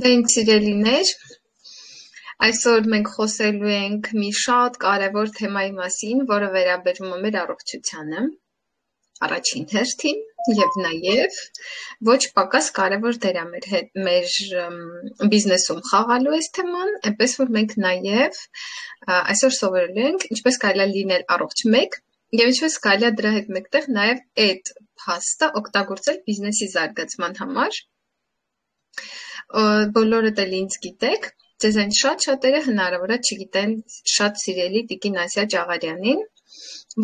Դե ինձ սիրելիներ, այսօր մենք խոսելու ենք մի շատ կարևոր թեմայի մասին, որը վերաբերում է մեր առողջությանը, առաջին հերթին, եւ նաեւ ոչ պակաս կարևոր դեր է մեր բիզնեսում խաղալու այս թեման, այնպես որ մենք նաեւ այսօր սովորելու ենք ինչպես կարելի է լինել առողջ մեկ եւ ինչպես կարելի է դրա հետ մեկտեղ նաեւ այդ փաստը օգտագործել բիզնեսի զարգացման համար։ Բոլորդ էլ ինձ գիտեք, ձեզանից շատերը հնարավոր է չգիտեն շատ սիրելի Տիկին Ասիա Ճաղարյանին,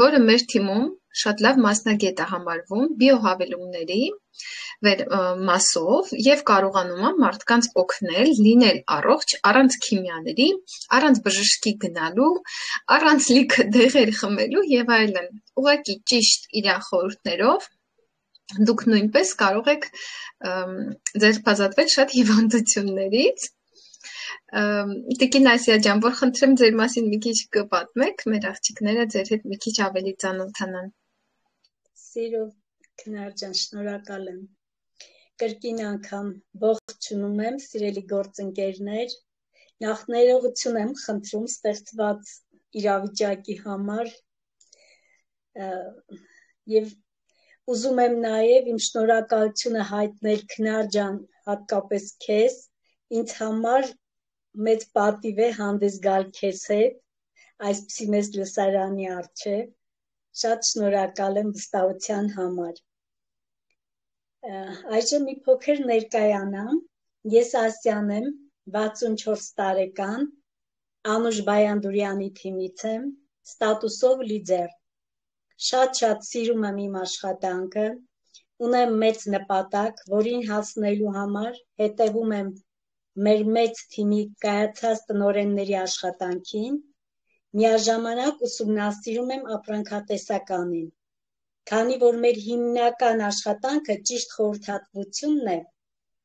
որը մեր թիմում շատ լավ մասնագետ է համարվում բիոհավելումների մասով եւ կարողանում է մարդկանց օգնել լինել առողջ առանց քիմիաների, առանց բժշկի գնալու, առանց լիքը դեղեր խմելու եւ այլն։ Ուղղակի ճիշտ իր խորհուրդներով դուք նույնպես կարող եք ձերբազատվել շատ հիվանդություններից։ Տիկին Ասիա ջան, որ խնդրեմ ձեր մասին մի քիչ կպատմեք, մեր աղջիկները ձեր հետ մի քիչ ավելի ծանոթանան։ Սիրով Քնար ջան, շնորհակալ եմ։ Կրկին անգամ ողջունում եմ սիրելի գործընկերներ։ Նախ ներողություն եմ խնդրում ստեղծված իրավիճակի համար եւ ուզում եմ նաև իմ շնորհակալությունը հայտնել Քնար ջան, հատկապես քեզ, ինձ համար մեծ պատիվ է հանդես գալ քեզ հետ, այսպիսի մեծ լսարանի առջև, շատ շնորհակալ եմ վստահության համար։ Այժմ մի փոքր ներկայանամ, ես Ասիան եմ, 64 տարեկան, Անուշ Բայանդուրյանի թիմից եմ, ստատուսով լիդեր։ Շատ սիրում եմ իմ աշխատանքը, ունեմ մեծ նպատակ, որին հասնելու համար հետևում եմ մեր մեծ թիմի կայացած տնօրենների աշխատանքին, միաժամանակ ուսումնասիրում եմ ապրանքատեսականին, քանի որ մեր հիմնական աշխատանքը ճիշտ խորհրդատվությունն է,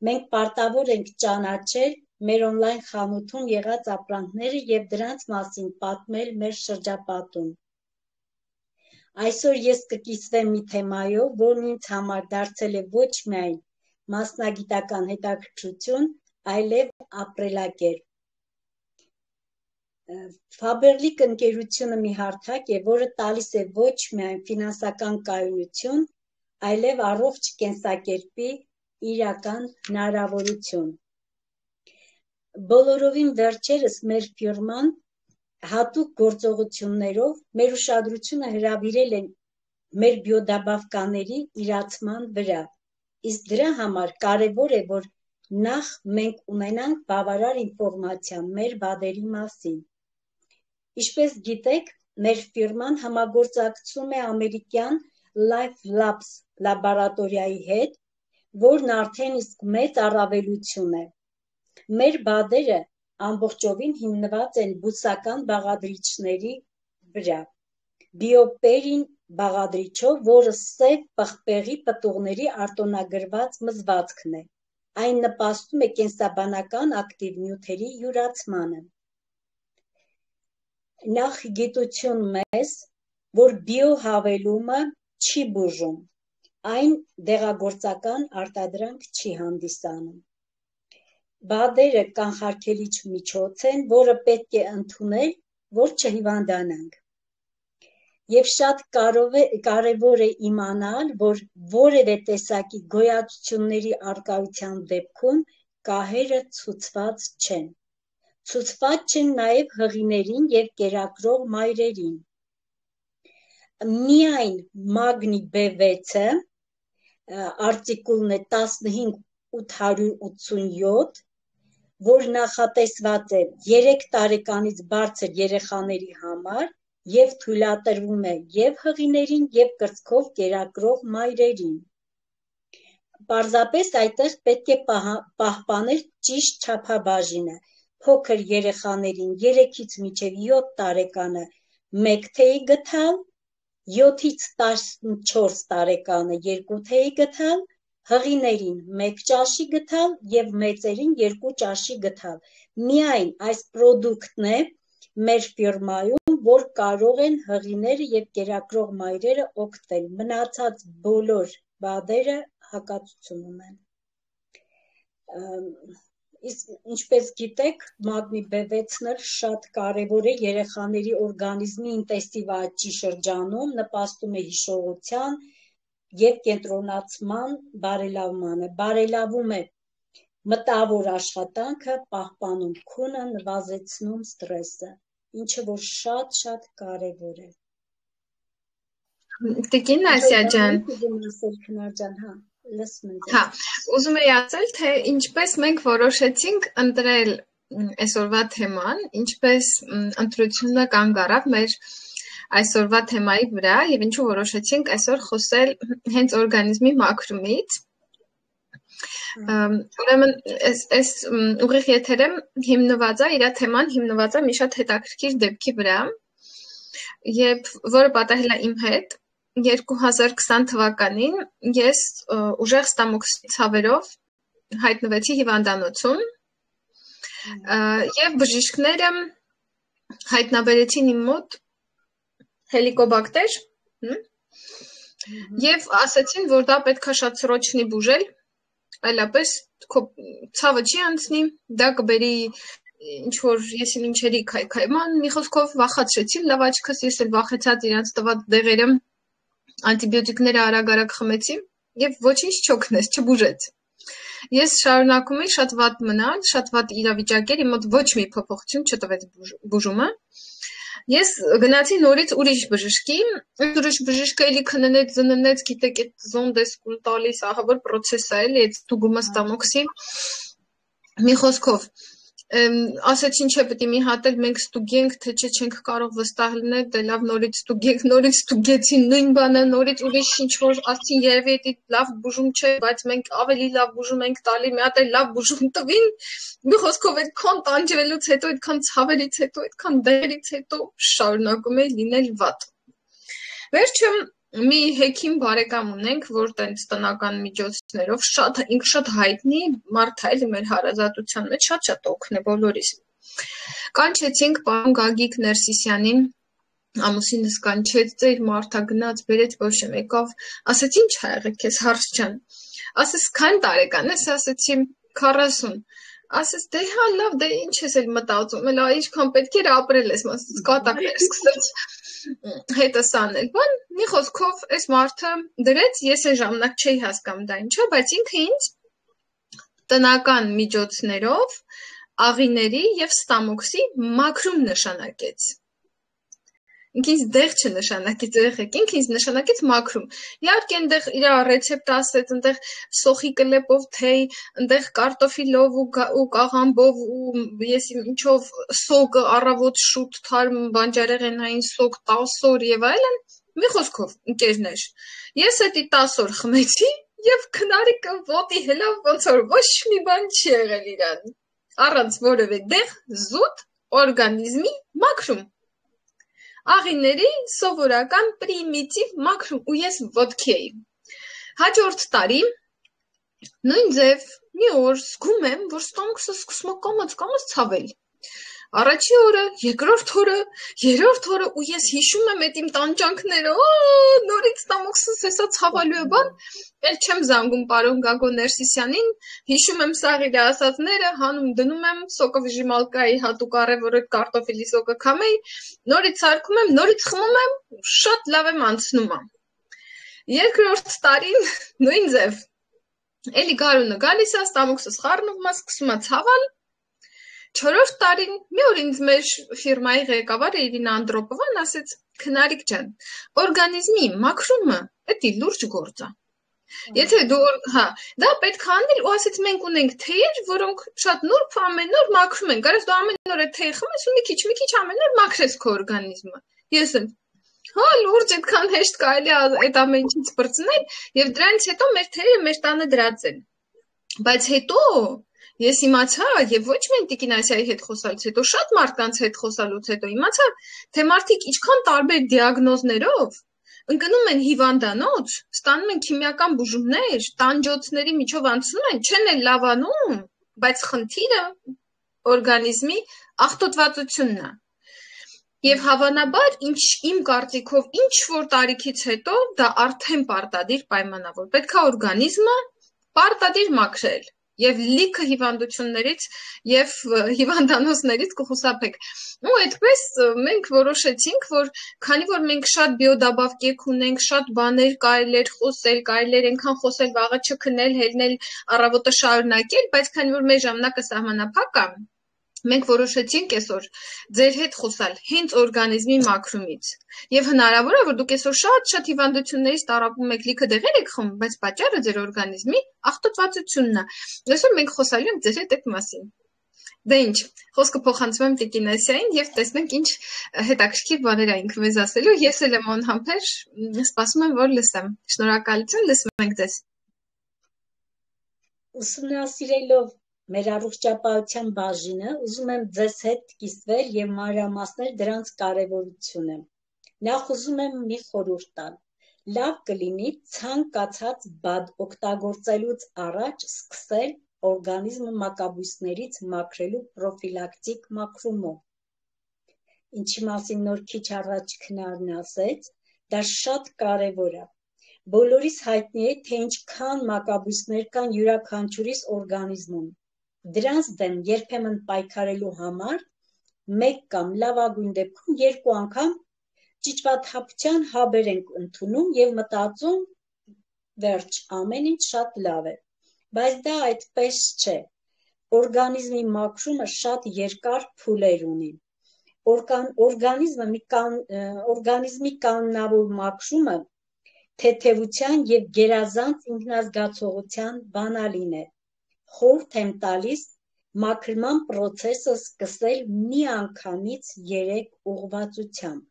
մենք պարտավոր ենք ճանաչել մեր օնլայն խանութում եղած ապրանքները եւ դրանց մասին պատմել մեր շրջապատում։ Այսօր ես կկիսվեմ մի թեմայով, որն ինձ համար դարձել է ոչ միայն մասնագիտական հետաքրքրություն, այլև ապրելակերպ։ Faberlic ընկերությունը մի հարթակ է, որը տալիս է ոչ միայն ֆինանսական կայունություն, այլև առողջ կենսակերպի իրական հնարավորություն։ Բոլորովին վերջերս մեր ֆիրման հատուկ գործողություններով մեր ուշադրությունը հրավիրել են մեր բիոդաբավկաների իրացման վրա, իսկ դրա համար կարևոր է, որ նախ մենք ունենանք բավարար ինֆորմացիա մեր բադերի մասին։ Ինչպես գիտեք, մեր ֆիրման համագործակցում է ամերիկյան Life Labs լաբորատորիայի հետ, որն արդեն իսկ մեծ առավելություն է։ Մեր բադերը ամբողջովին հիմնված են բուսական բաղադրիչների վրա, բիոպերին բաղադրիչով, որը սև պղպեղի պտուղների արտոնագրված մզվածքն է, այն նպաստում է կենսաբանական ակտիվ նյութերի յուրացմանը։ Նախ գիտություն մեզ, որ բիոհավելումը չի բուժում, այն դեղագործական արտադրանք չի հանդիսանում։ Բադերը կանխարգելիչ միջոց են, որը պետք է ընդունել, որ չհիվանդանանք։ Եվ շատ կարևոր է իմանալ, որ որևէ տեսակի գոյացությունների առկայության դեպքում կահերը ցուցված չեն։ Ցուցված չեն նաև հղիներին եւ կերակրող մայրերին։ Միայն մագնի B6-ը արտիկուլն է 15887, որ նախատեսված է 3 տարեկանից բարձր երեխաների համար եւ թույլատրվում է եւ հղիներին եւ կրծքով կերակրող մայրերին։ Պարզապես այդտեղ պետք է պահպանել ճիշտ չափաբաժինը, փոքր երեխաներին 3-ից մինչև 7 տարեկանը 1 թեյ գթալ, 7-ից 14 տարեկանը 2 թեյ գթալ, հղիներին 1 ճաշի գթալ եւ մեծերին 2 ճաշի գթալ։ Միայն այս պրոդուկտն է մեր ֆիրմայում, որ կարող են հղիները եւ կերակրող մայրերը օգտվել։ Մնացած բոլոր բադերը հակացություն ունեն։ Իսկ ինչպես գիտեք, մագնի B6-ն շատ կարևոր է երեխաների օրգանիզմի ինտենսիվ աճի շրջանում, նպաստում է հիշողության եւ կենտրոնացման բարելավմանը, բարելավում է մտավոր աշխատանքը, պահպանում քունը, նվազեցնում ստրեսը, ինչը որ շատ կարևոր է։ Տիկին Ասիա ջան, Հա, ուզում եի ասել, թե ինչպես մենք որոշեցինք ընտրել այսօրվա թեման, ինչպես ընտրությունը կանգ առավ մեր այսօրվա թեմայի վրա եւ ինչու որոշեցինք այսօր խոսել հենց օրգանիզմի մաքրումից։ Ուրեմն այս ուղիղ եթերը հիմնված է, իր թեման հիմնված է մի շատ հետաքրքիր դեպքի վրա, եւ որը պատահել է իմ հետ 2020 թվականին ես ուժեղ ստամոքսի ցավերով հայտնվեցի հիվանդանոցում եւ բժիշկները հայտնաբերեցին իմ մոտ հելիկոբակտեր եւ ասացին, որ դա պետքա շատ սրոչնի բուժել, այլապես ցավը չի անցնի, դա կբերի ինչ որ ես ինչերի քայքայման, մի խոսքով վախացրեցին լավ աչքս, ես էլ վախեցած իրանց տված դեղերը անտիբիոտիկները արագ խմեցի եւ ոչինչ չօգնեց, չբուժեց։ Ես շարունակում էի շատ վատ մնալ, շատ վատ իրավիճակ էր, իմ մոտ ոչ մի փոփոխություն չտվեց բուժումը։ Ես գնացի նորից ուրիշ բժշկի, ուրիշ բժիշկը էլի քննեց, զննեց, գիտեք, այդ զոնդեսկուլ տալիս, ահա որ process է էլի, այդ դուգումը ստամոքսի։ Մի խոսքով ասեցին չէ պետք է մի հատ էլ մենք ստուգենք թե չէ չենք կարող վստահ լինել դե լավ նորից ստուգենք նորից ստուգեցին նույն բանը նորից ուրիշ ինչ որ ասին երևի էդի լավ բուժում չէ բայց մենք ավելի լավ բուժում ենք տալի մի հատ էլ լավ բուժում տվին մի խոսքով այդքան տանջվելուց հետո այդքան ցավերից հետո այդքան դեղերից հետո շարունակում է լինել վատ վերջը մի հեքիմ բարեկամ ունենք, որ տենց տնական միջոցներով ինքը շատ հայտնի մարդ է, էլի մեր հարազատության մեջ շատ օգն է բոլորիս։ Կանչեցինք պարոն Գագիկ Ներսիսյանին, ամուսինս կանչեց, ծեր մարդա գնաց, բերեց ոչ եկավ, ասեց ինչ ա եղել քեզ հարց ջան։ Ասես քան տարեկան ես, ասեցի 40 ասես դե հա լավ դե ինչ ես էլ մտածում էլ ինչքան պետք էր ապրել ես մասից կատակներ սկսեց հետս անել բան մի խոսքով այս մարդը դրեց ես այն ժամանակ չէի հասկանում դա ինչա բայց ինքը ինձ տնական միջոցներով աղիների եւ ստամոքսի մաքրում նշանակեց ինքը ինձ դեղ չնշանակեց եղեք ինքը ինձ նշանակեց մաքրում իհարկե այնտեղ իր ռեցեպտը ասեց այնտեղ սոխի կլեպով թեյ այնտեղ կարտոֆիլով ու կաղամբով ու ես ինչով սոկը առավոտ շուտ թարմ բանջարեղենային սոկ 10 օր եւ այլն մի խոսքով ընկերներ ես էդի 10 օր խմեցի եւ քնարիկը ոտի հելավ ոնց որ ոչ մի բան չի եղել իրան առանց որևէ դեղ զուտ օրգանիզմի մաքրում աղիների սովորական պրիմիտիվ մաքրում ու ես ոտքի էի հաջորդ տարի նույն ձև մի օր զգում եմ որ ստամոքսս սկսում է կամաց ցավել առաջի օրը երկրորդ օրը երրորդ օրը ու ես հիշում եմ այդ իմ տանջանքները նորից ստամոքսս հեսա ցավալու է բան էլ չեմ զանգում պարոն Գագո Ներսիսյանին հիշում եմ սաղ իր ասածները հանում դնում եմ սոկը վիժիմալկայի հատուկ արևորը կարտոֆիլի սոկը քամեի նորից սարքում եմ նորից խմում եմ շատ լավ եմ անցնում երկրորդ տարին նույն ձև էլի գարունը գալիս է ստամոքսս խառնում է սկսում է ցավել Չորրորդ տարին մի օր ինձ մեր ֆիրմայի ղեկավարը Իրինա Անդրոպովան ասեց քնարիկ ջան օրգանիզմի մաքրումը էդի լուրջ գործ է Եթե դու հա դա պետք է անել ու ասեց մենք ունենք թեյեր որոնք շատ նուրբ ամեն օր մաքրում են կարես դու ամեն օր այդ թեյ խմես ու մի քիչ ամեն օր մաքրես քո օրգանիզմը ես եմ հա լուրջ այդքան հեշտ կարելի է այդ ամեն ինչից բրծնել եւ դրանից հետո մեր թեյերը մեր տանը դրած են բայց հետո Ես իմացա եւ ոչ միայն Տիկին Ասիայի հետ խոսալուց հետո շատ մարդկանց հետ խոսալուց հետո իմացա թե մարդիկ ինչքան տարբեր դիագնոզներով ընկնում են հիվանդանոց, ստանում են քիմիական բուժումներ, տանջոցների միջով անցնում են, չեն էլ լավանում, բայց խնդիրը օրգանիզմի աղտոտվածությունն է։ Եվ հավանաբար իմ կարծիքով ինչ որ տարիքից հետո դա արդեն պարտադիր պայմանավոր։ Պետք է օրգանիզմը պարտադիր մաքրել։ եւ լիքը հիվանդություններից եւ հիվանդանոցներից կխուսափեք։ Ու այդպես մենք որոշեցինք, որ քանի որ մենք շատ բիոդաբավկեք ունենք, շատ բաներ կարելի էր խոսել, կարելի էր այնքան խոսել, վաղը չքնել, հելնել, առավոտը շարունակել, բայց քանի որ մեր ժամանակը սահմանափակ է, մենք որոշեցինք այսօր ձեր հետ խոսալ հենց օրգանիզմի մաքրումից։ Եվ հնարավոր է, որ դուք այսօր շատ հիվանդություններից տառապում եք, լիքը դեղեր եք խմում, բայց պատճառը ձեր օրգանիզմի աղտոտվածությունն է։ Այսօր մենք խոսալու ենք ձեր հետ այդ մասին։ Դե ինչ, խոսքը փոխանցում եմ Տիկին Ասիային եւ տեսնենք ինչ հետաքրքիր բաներ ա ինքը մեզ ասելու։ Ես էլ եմ անհամբեր, սպասում եմ, որ լսեմ։ Շնորհակալություն, լսում ենք ձեզ։ Ուսումնասիրելով մեր առողջապահության բաժինը, ուզում եմ ձեզ հետ կիսվել եւ մանրամասնել դրանց կարեւորությունը։ Նախ ուզում եմ մի խորհուրդ տալ։ Լավ կլինի ցանկացած բադ օգտագործելուց առաջ սկսել օրգանիզմը մակաբույսներից մաքրելու պրոֆիլակտիկ մաքրումով։ Ինչի մասին նոր քիչ առաջ քնարն ասեց, դա շատ կարեւոր է։ Բոլորիս հայտնի է, թե ինչքան մակաբույսներ կան յուրաքանչյուրիս օրգանիզմում։ Դրանց դեմ երբեմն պայքարելու համար մեկ կամ լավագույն դեպքում երկու անգամ ճիճվաթափության հաբեր ենք ընդունում եւ մտածում, վերջ, ամեն ինչ շատ լավ է։ Բայց դա այդպես չէ։ Օրգանիզմի մաքրումը շատ երկար փուլեր ունի։ Օրգանիզմի կանոնավոր մաքրումը թեթևության եւ գերազանց ինքնազգացողության բանալին է։ Խորհուրդ եմ տալիս մաքրման պրոցեսը սկսել միանգամից 3 ուղղվածությամբ։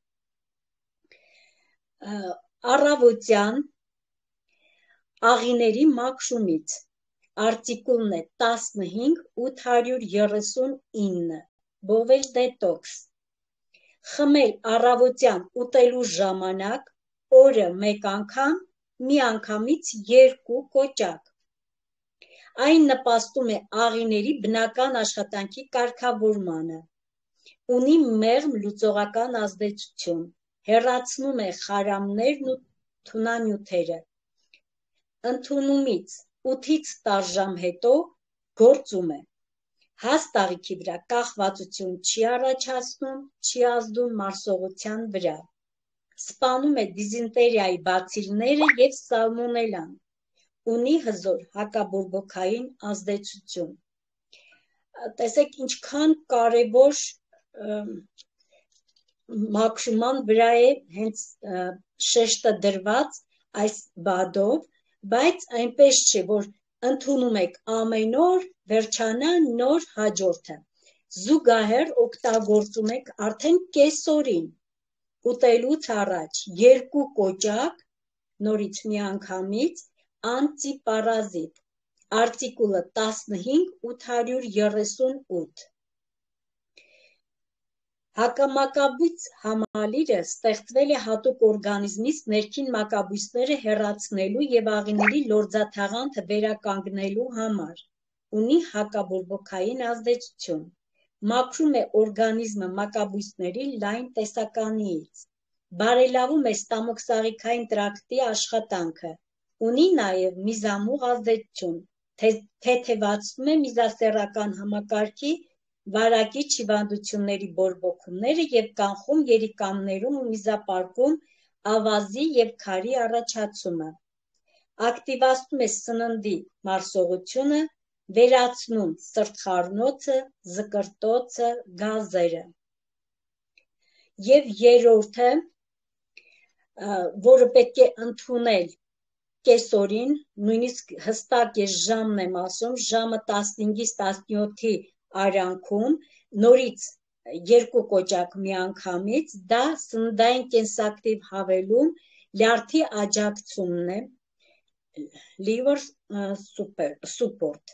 Առավոտյան աղիների մաքրումից արտիկուլն է 15839 Bowel Detox։ Խմել առավոտյան ուտելու ժամանակ օրը մեկ անգամ, միանգամից 2 կոճակ։ Այն նպաստում է աղիների բնական աշխատանքի կարգավորմանը, ունի մեղմ լուծողական ազդեցություն, հեռացնում է խարամներն ու թունանյութերը։ Ընդունումից 8-ից 10 ժամ հետո գործում է։ Հաստ աղիքի վրա կախվածություն չի առաջացնում, չի ազդում մարսողության վրա։ Սպանում է դիզենտերիայի բացիլները եւ սալմոնելան։ Ունի հզոր հակաբորբոքային ազդեցություն։ Տեսեք ինչքան կարևոր մաքրման վրա է հենց շեշտը դրված այս բադով, բայց այնպես չէ, որ ընդունում եք ամեն օր, վերջանա նոր հաջորդը։ Զուգահեռ օգտագործում եք արդեն կեսօրին, ուտելուց առաջ 2 կոճակ, նորից միանգամից, անտիպարազիտ, արտիկուլը 15838։ Հակամակաբույց համալիրը ստեղծվել է հատուկ օրգանիզմից ներքին մակաբույսները հեռացնելու եւ աղիների լորձաթաղանթը վերականգնելու համար։ Ունի հակաբորբոքային ազդեցություն։ Մաքրում է օրգանիզմը մակաբույսների լայն տեսականիից։ Բարելավում է ստամոքսաղիքային տրակտի աշխատանքը։ Ունի նաև միզամուղ ազդեցություն, թեթևացնում է միզասեռական համակարգի վարակիչ հիվանդությունների բորբոքումները եւ կանխում երիկամներում ու միզապարկում ավազի եւ քարի առաջացումը։ Ակտիվացնում է սննդի մարսողությունը, վերացնում սրտխառնոցը, զկրտոցը, գազերը։ Եվ երրորդը, որը պետք է ընդունել կեսօրին, նույնիսկ հստակ ես ժամն եմ ասում, ժամը 15-ից 17-ի արանքում, նորից 2 կոճակ միանգամից, դա սննդային կենսակտիվ հավելում, լյարդի աջակցումն է, liver support,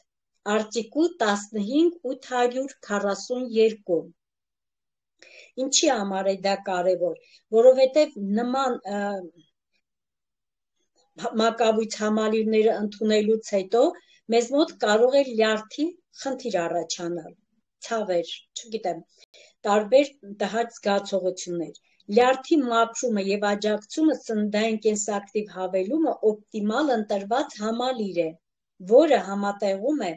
արտիկուլ 15842։ Ինչի համար է դա կարևոր, որովհետև նման մակաբույց համալիրները ընդունելուց հետո մեզ մոտ կարող է լյարդի խնդիր առաջանալ, ցավեր, չգիտեմ, տարբեր տհաճ զգացողություններ։ Լյարդի մաքրումը եւ աջակցումը սննդային կենսակտիվ հավելումը օպտիմալ ընտրված համալիր է, որը համատեղում է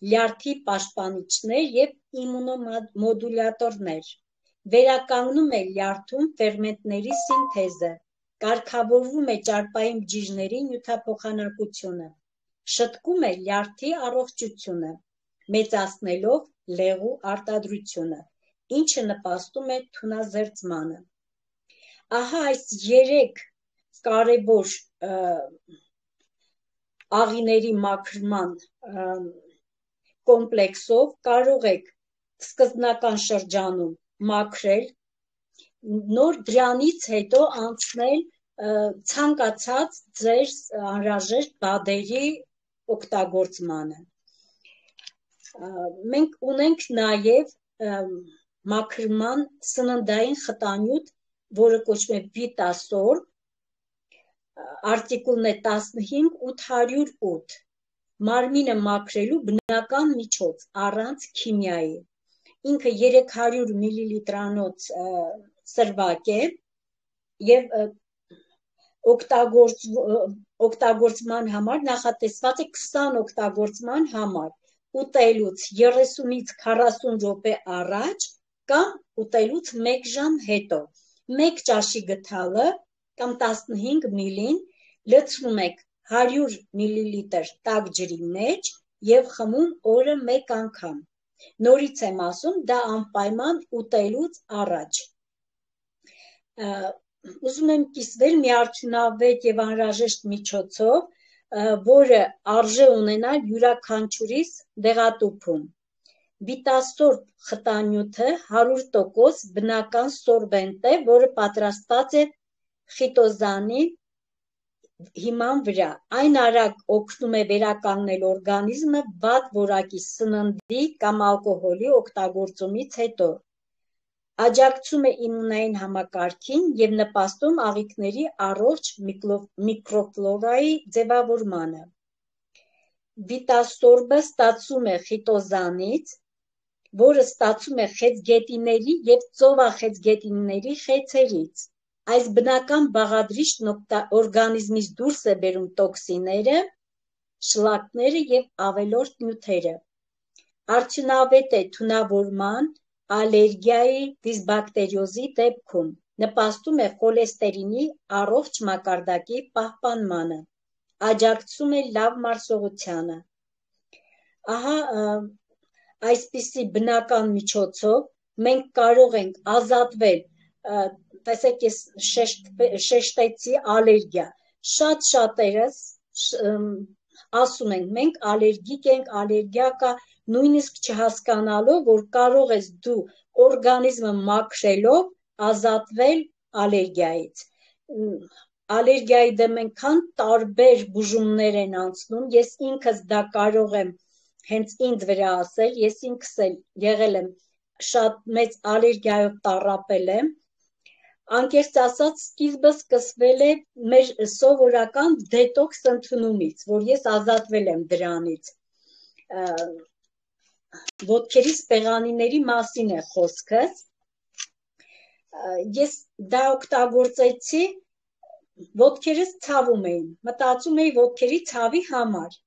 լյարդի պաշտպանիչներ և իմունոմոդուլյատորներ, վերականգնում է լյարդում ֆերմենտների սինթեզը, կարգավորվում է ճարպային բջիջների նյութափոխանակությունը, շտկում է լյարդի առողջությունը, մեծացնելով լեղու արտադրությունը, ինչը նպաստում է թունազերծմանը։ Ահա այս 3 կարևոր աղիների մաքրման կոմպլեքսով կարող եք սկզբնական շրջանում մաքրել, նոր դրանից հետո անցնել ցանկացած ձեր անհրաժեշտ բադերի օգտագործմանը։ Մենք ունենք նաև մաքրման սննդային խտանյութ, որը կոչվում է Վիտասորբ, արտիկուլն է 15808, մարմինը մաքրելու բնական միջոց առանց քիմիայի, ինքը 300 մլլիտրանոց սրվակ է և օգտագործման համար նախատեսված է 20 օգտագործման համար, ուտելուց 30-ից 40 րոպե առաջ կամ ուտելուց 1 ժամ հետո, 1 ճաշի գդալը կամ 15 մլին լցնում եք 100 մլլիտր տաք ջրի մեջ և խմում օրը 1 անգամ, նորից եմ ասում, դա անպայման ուտելուց առաջ։ Ուզում եմ կիսվել մի արդյունավետ և անհրաժեշտ միջոցով, որը արժե ունենալ յուրաքանչյուրիս դեղատուփում։ Վիտասորբ խտանյութը 100% բնական սորբենտ է, որը պատրաստված է խիտոզանի հիման վրա։ Այն արագ օգնում է վերականգնել օրգանիզմը վատ որակի սննդի կամ ալկոհոլի օգտագործումից հետո, աջակցում է իմունային համակարգին և նպաստում աղիքների առողջ միկրոֆլորայի ձևավորմանը։ Վիտասորբը ստացվում է խիտոզանից, որը ստացվում է խեցգետինների և ծովախեցգետինների խեցերից։ Այս բնական բաղադրիչն օրգանիզմից դուրս է բերում տոքսինները, շլակները և ավելորդ նյութերը։ Արդյունավետ է թունավորման, ալերգիայի, դիսբակտերիոզի դեպքում, նպաստում է խոլեստերինի առողջ մակարդակի պահպանմանը, աջակցում է լավ մարսողությանը։ Ահա այսպիսի բնական միջոցով մենք կարող ենք ազատվել, տեսեք ես շեշտեցի ալերգիա, շատ շատերս ասում ենք մենք ալերգիկ ենք, ալերգիա կա, նույնիսկ չհասկանալով, որ կարող ես դու օրգանիզմը մաքրելով ազատվել ալերգիայից։ Ալերգիայի դեմ այնքան տարբեր բուժումներ են անցնում, ես ինքս դա կարող եմ հենց ինձ վրա ասել, ես ինքս էլ եղել եմ շատ մեծ ալերգիայով տառապել եմ, անկեղծ ասած սկիզբը սկսվել է մեր սովորական դետոքս ընդունումից, որ ես ազատվել եմ դրանից, ոտքերի սպեղանիների մասին է խոսքս, ես դա օգտագործեցի, ոտքերս ցավում էին, մտածում էի ոտքերի ցավի համար,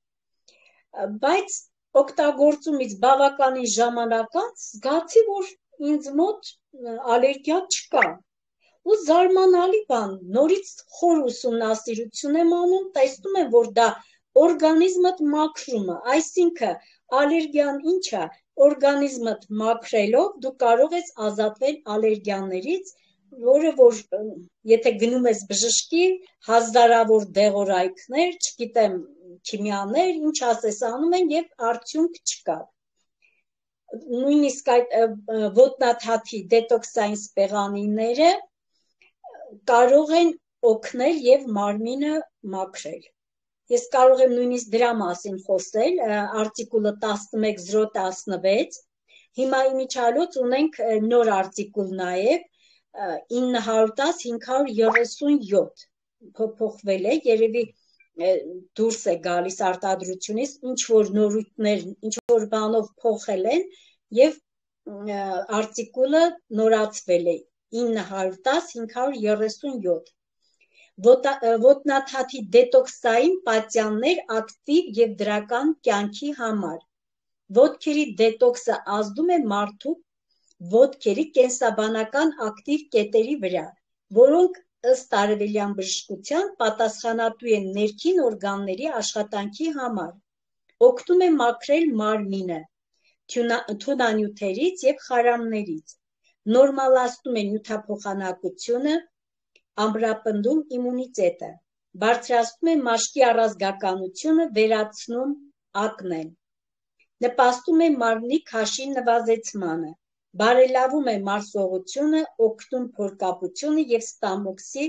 բայց օգտագործումից բավականին ժամանակ անց զգացի, որ ինձ մոտ ալերգիա չկա, ու զարմանալի բան, նորից խոր ուսումնասիրություն եմ անում, տեսնում եմ, որ դա օրգանիզմդ մաքրում է, այսինքն ալերգիան ինչ է, օրգանիզմդ մաքրելով դու կարող ես ազատվել ալերգիաներից, որը որ եթե գնում ես բժշկի, հազարավոր դեղորայքներ, չգիտեմ, քիմիաներ, ինչ ասես անում են և արդյունք չկա։ Նույնիսկ այդ ոտնաթաթի դետոքսային սպեղանիները կարող են օգնել և մարմինը մաքրել։ Ես կարող եմ նույնիսկ դրա մասին խոսել, արտիկուլը 11-016, հիմա իմիջիայլոց ունենք նոր արտիկուլ նաև 910-537, փոփոխվել է, երևի դուրս է գալիս արտադրությունից, ինչ-որ նորույթներ, ինչ-որ բանով փոխել են և արտիկուլը նորացվել է 910-537, ոտնաթաթի դետոքսային պատյաններ ակտիվ և դրական կյանքի համար, Ոտքերի դետոքսը ազդում է մարդու ոտքերի կենսաբանական ակտիվ կետերի վրա, որոնք ըստ արևելյան բժշկության պատասխանատու են ներքին օրգանների աշխատանքի համար, օգնում է մաքրել մարմինը թունանյութերից և խարամներից, նորմալացնում է նյութափոխանակությունը, ամրապնդում իմունիտետը, բարձրացնում է մաշկի առազգականությունը, վերացնում ակնեն, նպաստում է մարմնի քաշի նվազեցմանը, բարելավում է մարսողությունը, օգնում փորկապությունը և ստամոքսի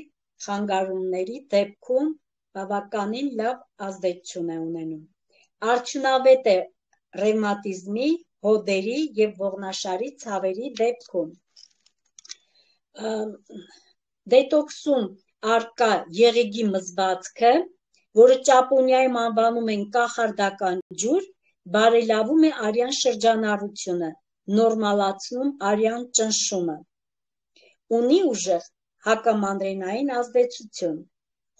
խանգարումների դեպքում բավականին լավ ազդեցություն է ունենում։ Արդյունավետ է ռևմատիզմի, հոդերի և ողնաշարի ցավերի դեպքում։ Դետոքսում առկա եղեգի մզվածքը, որը ճապոնիայում անվանում են կախարդական ջուր, բարելավում է արյան շրջանառությունը, նորմալացնում արյան ճնշումը, ունի ուժեղ հակամանրենային ազդեցություն,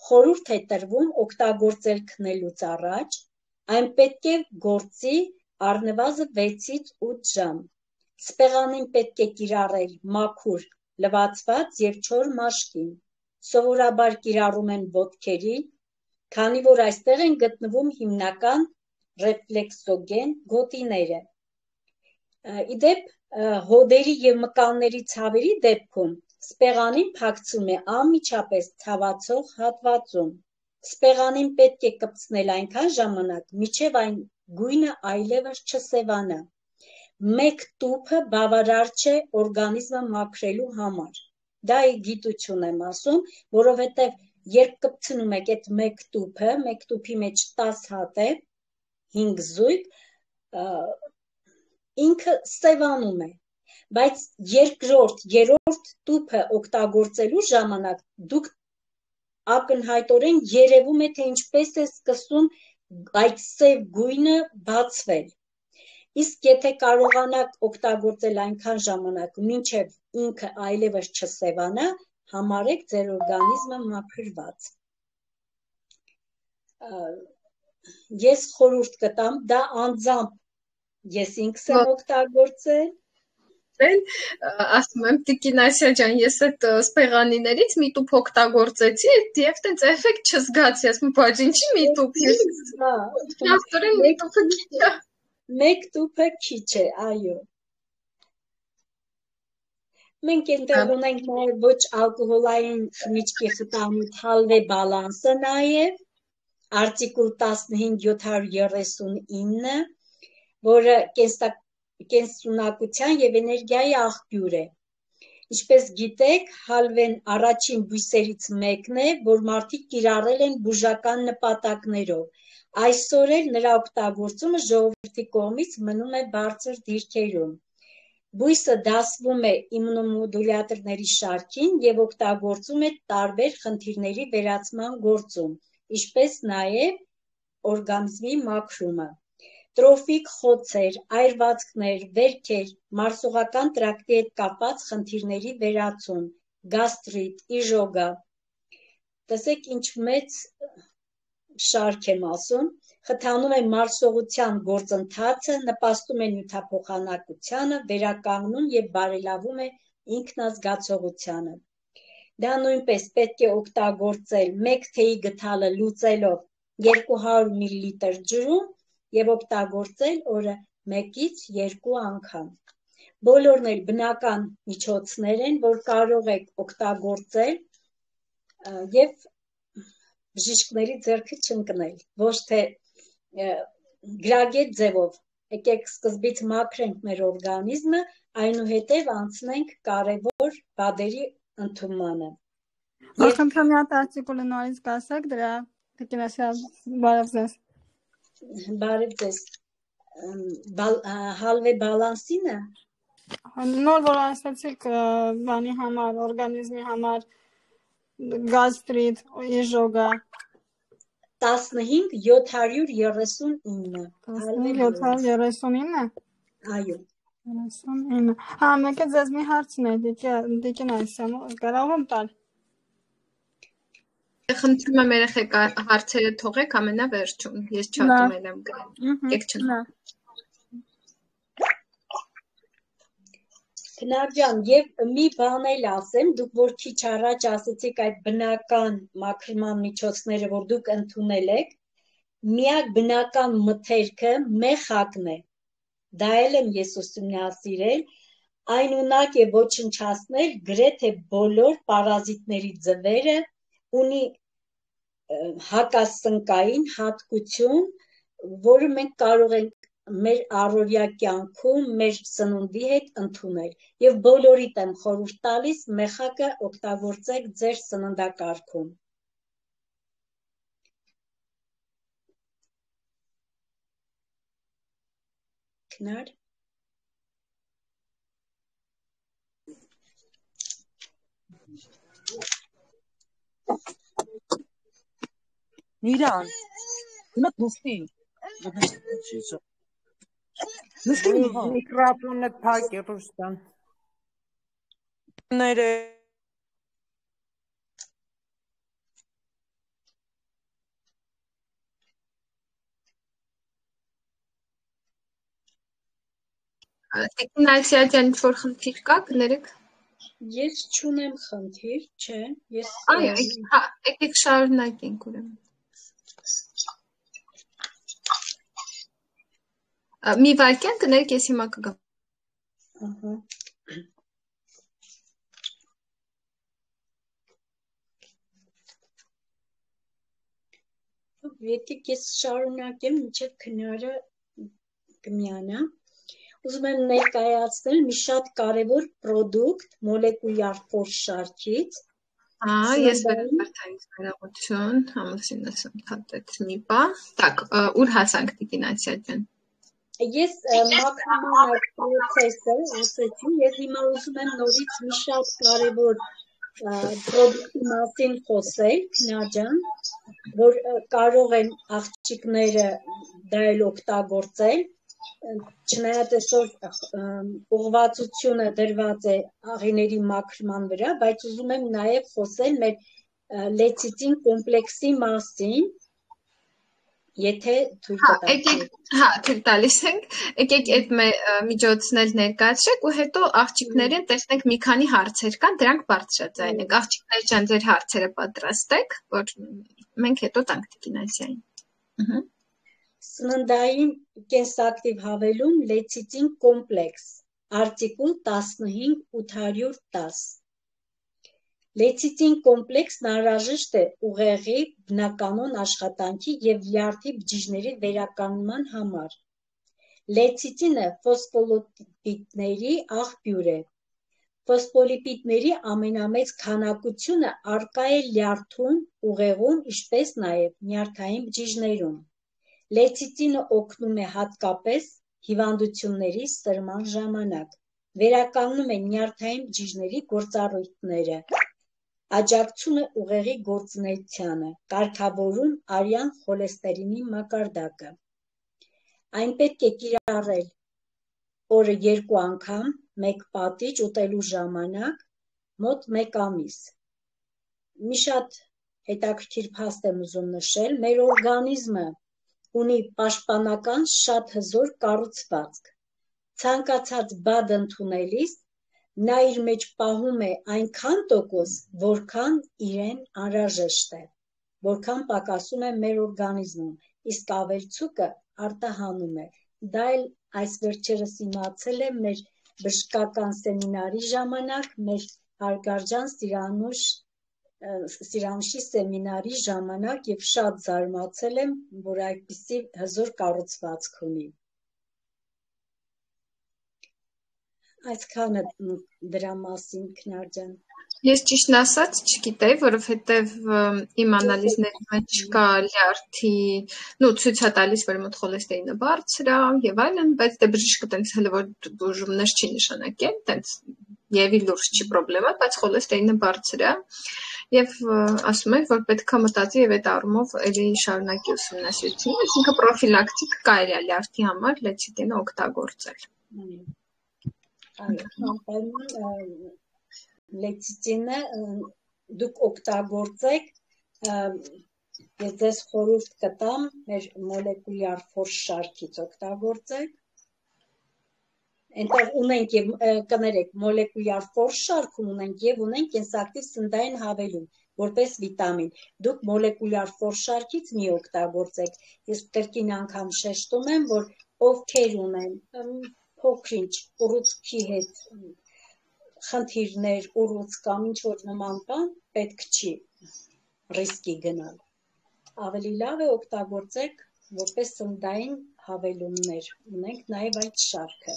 խորհուրդ է տրվում օգտագործել քնելուց առաջ, այն պետք է գործի առնվազն 6-ից 8 ժամ, սպեղանին պետք է կիրառել մաքուր, լվացված և չոր մաշկին, սովորաբար կիրառում են ոտքերի, քանի որ այստեղ են գտնվում հիմնական ռեֆլեքսոգեն գոտիները։ Իդեպ հոդերի և մկանների ցավերի դեպքում սպեղանին փակցում է անմիջապես ցավացող հատվածում։ Սպեղանին պետք է կպցնել այնքան ժամանակ, մինչև այն գույնը այլևս չսևանա։ Մեկ տուփը բավարար չէ օրգանիզմը մաքրելու համար։ Դա գիտություն եմ ասում, որովհետև երբ կպցնում եք այդ մեկ տուփի մեջ 10 հատ է, 5 զույգ, ինքը սևանում է, բայց երկրորդ, երրորդ տուփը օգտագործելու ժամանակ դուք ակնհայտորեն երևում է, թե ինչպես է սկսում այդ սև գույնը բացվել։ Իսկ եթե կարողանաք օգտագործել այնքան ժամանակ, մինչև ինքը այլևս չսևանա, համարեք ձեր օրգանիզմը մաքրված։ Ես խորհուրդ կտամ, դա անձամբ ես ինքս եմ օգտագործել։ Ասում եմ Տիկին Ասիա ջան, ես այդ սպեղանիներից մի տուփ օգտագործեցի եւ տենց էֆեկտ չզգացի, ասում բաց ինչի մի տուփ ես։ Աստորեն մի տուփը քիչ է։ Մեկ տուփը քիչ է, այո։ Մենք այնտեղ ունենք նաև ոչ ալկոհոլային խմիչքի խտանյութ հալվե բալանսը նաև, արտիկուլ 15739, որը կենսունակության և էներգիայի աղբյուր է։ Ինչպես գիտեք, հալվեն առաջին բույսերից մեկն է, որ մարդիկ կիրառել են բուժական նպատակներով։ Այսօր էլ նրա օգտագործումը ժողովրդի կողմից մնում է բարձր դիրքերում։ Բույսը դասվում է իմունոմոդուլյատորների շարքին և օգտագործում է տարբեր խնդիրների վերացման գործում, ինչպես նաև օրգանիզմի մաքրումը։ Տրոֆիկ խոցեր, այրվածքներ, վերքեր, մարսողական տրակտի հետ կապված խնդիրների վերացում, գաստրիտ, իժոգա։ Տեսեք ինչ մեծ շարք եմ ասում, խթանում է մարսողության գործընթացը, նպաստում է նյութափոխանակությանը, վերականգնում և բարելավում է ինքնազգացողությանը։ Դա նույնպես պետք է օգտագործել մեկ թեյի գդալը լուծելով 200 մլ ջրում և օգտագործել օրը 1-ից 2 անգամ։ Բոլորն էլ բնական միջոցներ են, որ կարող եք օգտագործել և բժիշկների ձեռքը չընկնել, ոչ թե գրագետ ձևով, եկեք սկզբից մաքրենք մեր օրգանիզմը, այնուհետև անցնենք կարևոր բադերի ընդունմանը։ Խնդրեմ մի հատ արտիկուլը նորից կասեք դրա, Տիկին Ասիա, բարև ձեզ։ Բարև ձեզ։ Հալվե բալանսինը։ Նոր որ ասացիք բանի համար, օրգանիզմի համար, գաստրիտ, իժոգա։ 15739։ 15739։ Այո։ 39։ Հա, մեկը ձեզ մի հարցն է, Տիկին Ասիա, կարող եմ տալ։ Խնդրում եմ երեխեք հարցերը թողեք ամենավերջում, ես չաթում եմ գրել։ Եկեք չնայեք։ Քնաջան, եւ մի բան էլ ասեմ, դուք որ քիչ առաջ ասեցիք այդ բնական մաքրման միջոցները, որ դուք ընդունել եք, միակ բնական մթերքը մեխակն է, դա էլ եմ ես ուսումնասիրել, այն ունակ է ոչնչացնել գրեթե բոլոր պարազիտների ձվերը, ունի հակասնկային հատկություն, որը մենք կարող ենք մեր առօրյա կյանքում, մեր սնունդի հետ ընդունել, եւ բոլորիդ եմ խորհուրդ տալիս մեխակը օգտագործեք ձեր սննդակարգում։ Քնար։ Miran, una nստի։ Նստի Միհան։ Միկրոֆոնը փակ է, Ռուստան։ Ները Տեխնիկացիա ջան ինչ-որ խնդիր կա, կներեք։ Ես չունեմ խնդիր, չէ, ես Այո, հա, եկեք շարունակենք ուրեմն։ Մի վայրկյան կներեք, ես հիմա կգամ։ Ահա։ Եկեք ես շարունակեմ, մինչև քնարը կմիանա։ Ուզում եմ ներկայացնել մի շատ կարևոր պրոդուկտ մոլեկուլյար փորշարքից։ Ես վերադարձային զարաղություն, ամուսինս ընդհատեց մի բան։ Так, ուր հասանք Տիկինացիա ջան։ Ես մաքրման այդ պրոցեսը ասեցի, ես հիմա ուզում եմ նորից մի շատ կարևոր պրոդուկտի մասին խոսել, քնաջան, որ կարող են աղջիկները դա էլ օգտագործել, չնայած այսօր ուղղվածությունը դրված է աղիների մաքրման վրա, բայց ուզում եմ նաև խոսել մեր լեցիտին կոմպլեքսի մասին, եթե թույլ կտաք։ Հա, թույլ տալիս ենք, եկեք այդ միջոցն էլ ներկայացրեք ու հետո աղջիկներին տեսնենք մի քանի հարցեր կան, դրանք բարձրաձայնենք։ Աղջիկներ ջան, ձեր հարցերը պատրաստեք, որ մենք հետո տանք Տիկինացիային։ Սննդային կենսակտիվ հավելում լեցիտին կոմպլեքս, արտիկուլ 15810։ Լեցիտին կոմպլեքսն անհրաժեշտ է ուղեղի բնականոն աշխատանքի և լյարդի բջիջների վերականգնման համար։ Լեցիտինը ֆոսֆոլիպիդների աղբյուր է։ Ֆոսֆոլիպիդների ամենամեծ քանակությունը առկա է լյարդում, ուղեղում, ինչպես նաև նյարդային բջիջներում։ Լեցիտինը օգնում է հատկապես հիվանդությունների սրման ժամանակ, վերականգնում է նյարդային բջիջների գործառույթները, աջակցում է ուղեղի գործունեությանը, կարգավորում արյան խոլեստերինի մակարդակը։ Այն պետք է կիրառել օրը 2 անգամ, մեկ պատիճ ուտելու ժամանակ, մոտ 1 ամիս։ Մի շատ հետաքրքիր փաստ եմ ուզում նշել, մեր օրգանիզմը ունի պաշտպանական շատ հզոր կառուցվածք։ Ցանկացած բադ ընդունելիս նա իր մեջ պահում է այնքան տոկոս, որքան իրեն անհրաժեշտ է, որքան պակասում է մեր օրգանիզմում, իսկ ավելցուկը արտահանում է։ Դա էլ այս վերջերս իմացել եմ մեր բժշկական սեմինարի ժամանակ, մեր հարգարժան Սիրանուշի սեմինարի ժամանակ եւ շատ զարմացել եմ, որ այդպիսի հզոր կառուցվածք ունի։ Այսքանը դրա մասին, Քնար ջան։ Ես ճիշտն ասած չգիտեի, որովհետև իմ անալիզների մեջ կա լյարդի, ցույց է տալիս, որ մոտ խոլեստերինը բարձր է եւ այլն, բայց դե բժիշկը տենց հələ որ բուժումներ չի նշանակել, տենց եւի լուրջ չի պրոբլեմա, բայց խոլեստերինը բարձր է եւ ասում են, որ պետքա մտածի եւ այդ առումով էլի շարունակի ուսումնասիրությունը, այսինքն պրոֆիլակտիկ կարելի է լյարդի համար լեցիտինը օգտագործել։ Լեցիտինը դուք օգտագործեք, ես ձեզ խորհուրդ կտամ մեր մոլեկուլյար փորշարքից օգտագործեք, Այնտեղ ունենք եւ կներեք մոլեկուլյար ֆոր շարքում ունենք եւ ունենք կենսակտիվ սննդային հավելում որպես վիտամին։ Դուք մոլեկուլյար ֆոր շարքից մի օգտագործեք։ Ես կրկին անգամ շեշտում եմ, որ ովքեր ունեն փոքրինչ ուռուցքի հետ խնդիրներ, ուռուց կամ ինչ որ նման բան, պետք չի ռիսկի գնալ։ Ավելի լավ է օգտագործեք որպես սննդային հավելումներ։ Ունենք նաեւ այդ շարքը։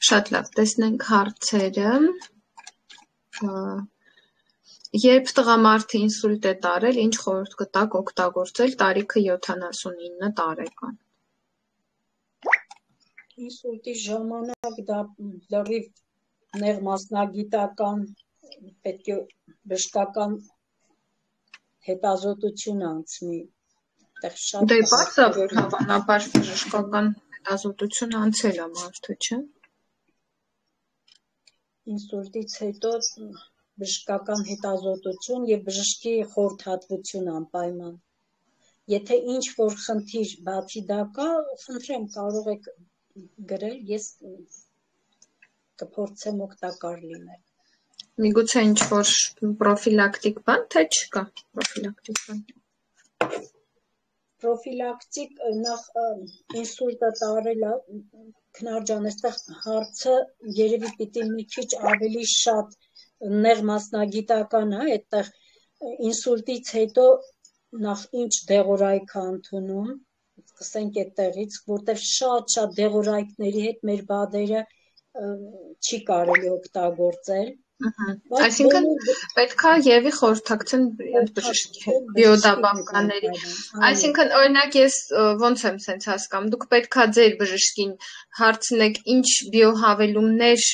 Շատ լավ, տեսնենք հարցերը։ Երբ տղամարդը ինսուլտ է տարել, ինչ խորհուրդ կտաք օգտագործել տարիքը 79 տարեկան։ Ինսուլտի ժամանակ դա լրիվ նեղ մասնագիտական պետք է բժշկական հետազոտություն անցնի։ Դե բարձ է, որ հավանաբար բժշկական հետազոտություն անցել է մարդը, չէ՞։ Ինսուլտից հետո բժշկական հետազոտություն եւ բժշկի խորհրդատվություն անպայման։ Եթե ինչ որ խնդիր բացի դա կա, խնդրեմ կարող եք գրել, ես կփորձեմ օգտակար լինել։ Միգուցե ինչ որ պրոֆիլակտիկ բան, թե չկա պրոֆիլակտիկ բան։ Պրոֆիլակտիկ նախ ինսուլտը տարելը քննարկան այստեղ հարցը երևի պիտի մի քիչ ավելի շատ նեղ մասնագիտական է, այդտեղ ինսուլտից հետո նախ ինչ դեղորայք ընդունում, սկսենք այդտեղից, որտեղ շատ դեղորայքների հետ մեր բադերը չի կարելի օգտագործել։ Այսինքն պետքա եւի խորհրդակցեն բժշկի հետ, բիոդաբանկաների։ Այսինքն օրինակ ես ոնց եմ սենց հասկանում, դուք պետքա ձեր բժշկին հարցնեք ինչ բիոհավելումներ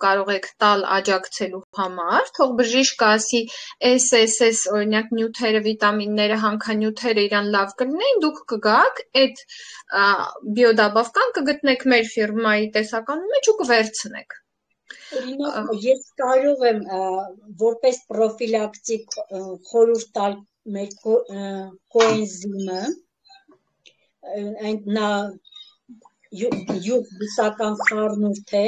կարող եք տալ աջակցելու համար, թող բժիշկը ասի SSS օրինակ նյութերը, վիտամինները, հանքանյութերը իրան լավ կլինեն, դուք կգաք, այդ բիոդաբավկան կգտնեք մեր ֆիրմայի տեսականում մեջ ու կվերցնեք։ Օրինակ ես կարող եմ որպես պրոֆիլակտիկ խորհուրդ տալ մեր կոենզիմը, նա յուղբուսական խառնուրդ է,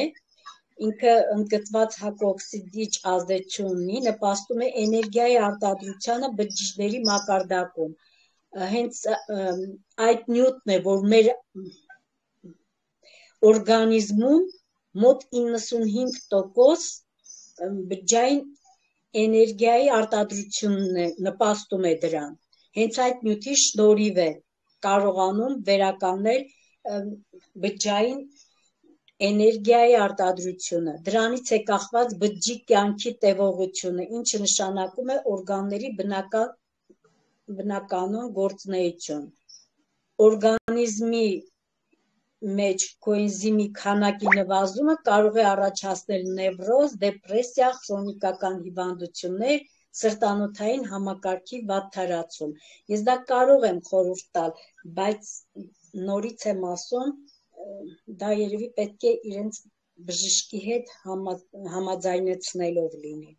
ինքը ընդգծված հակօքսիդիչ ազդեցություն ունի, նպաստում է էներգիայի արտադրությանը բջիջների մակարդակում։ Հենց այդ նյութն է, որ մեր օրգանիզմում մոտ 95% բջջային էներգիայի արտադրությունն է, նպաստում է դրան։ Հենց այդ նյութի շնորհիվ է կարողանում վերականգնել բջջային էներգիայի արտադրությունը։ Դրանից է կախված բջջի կյանքի տևողությունը, ինչը նշանակում է օրգանների բնականon գործունեություն։ Օրգանիզմի մեջ կոենզիմի քանակի նվազումը կարող է առաջացնել նևրոզ, դեպրեսիա, քրոնիկական հիվանդություններ, սրտանոթային համակարգի վատթարացում։ Ես դա կարող եմ խորհուրդ տալ, բայց նորից եմ ասում, դա երևի պետք է իրենց բժշկի հետ համաձայնեցնելով լինի։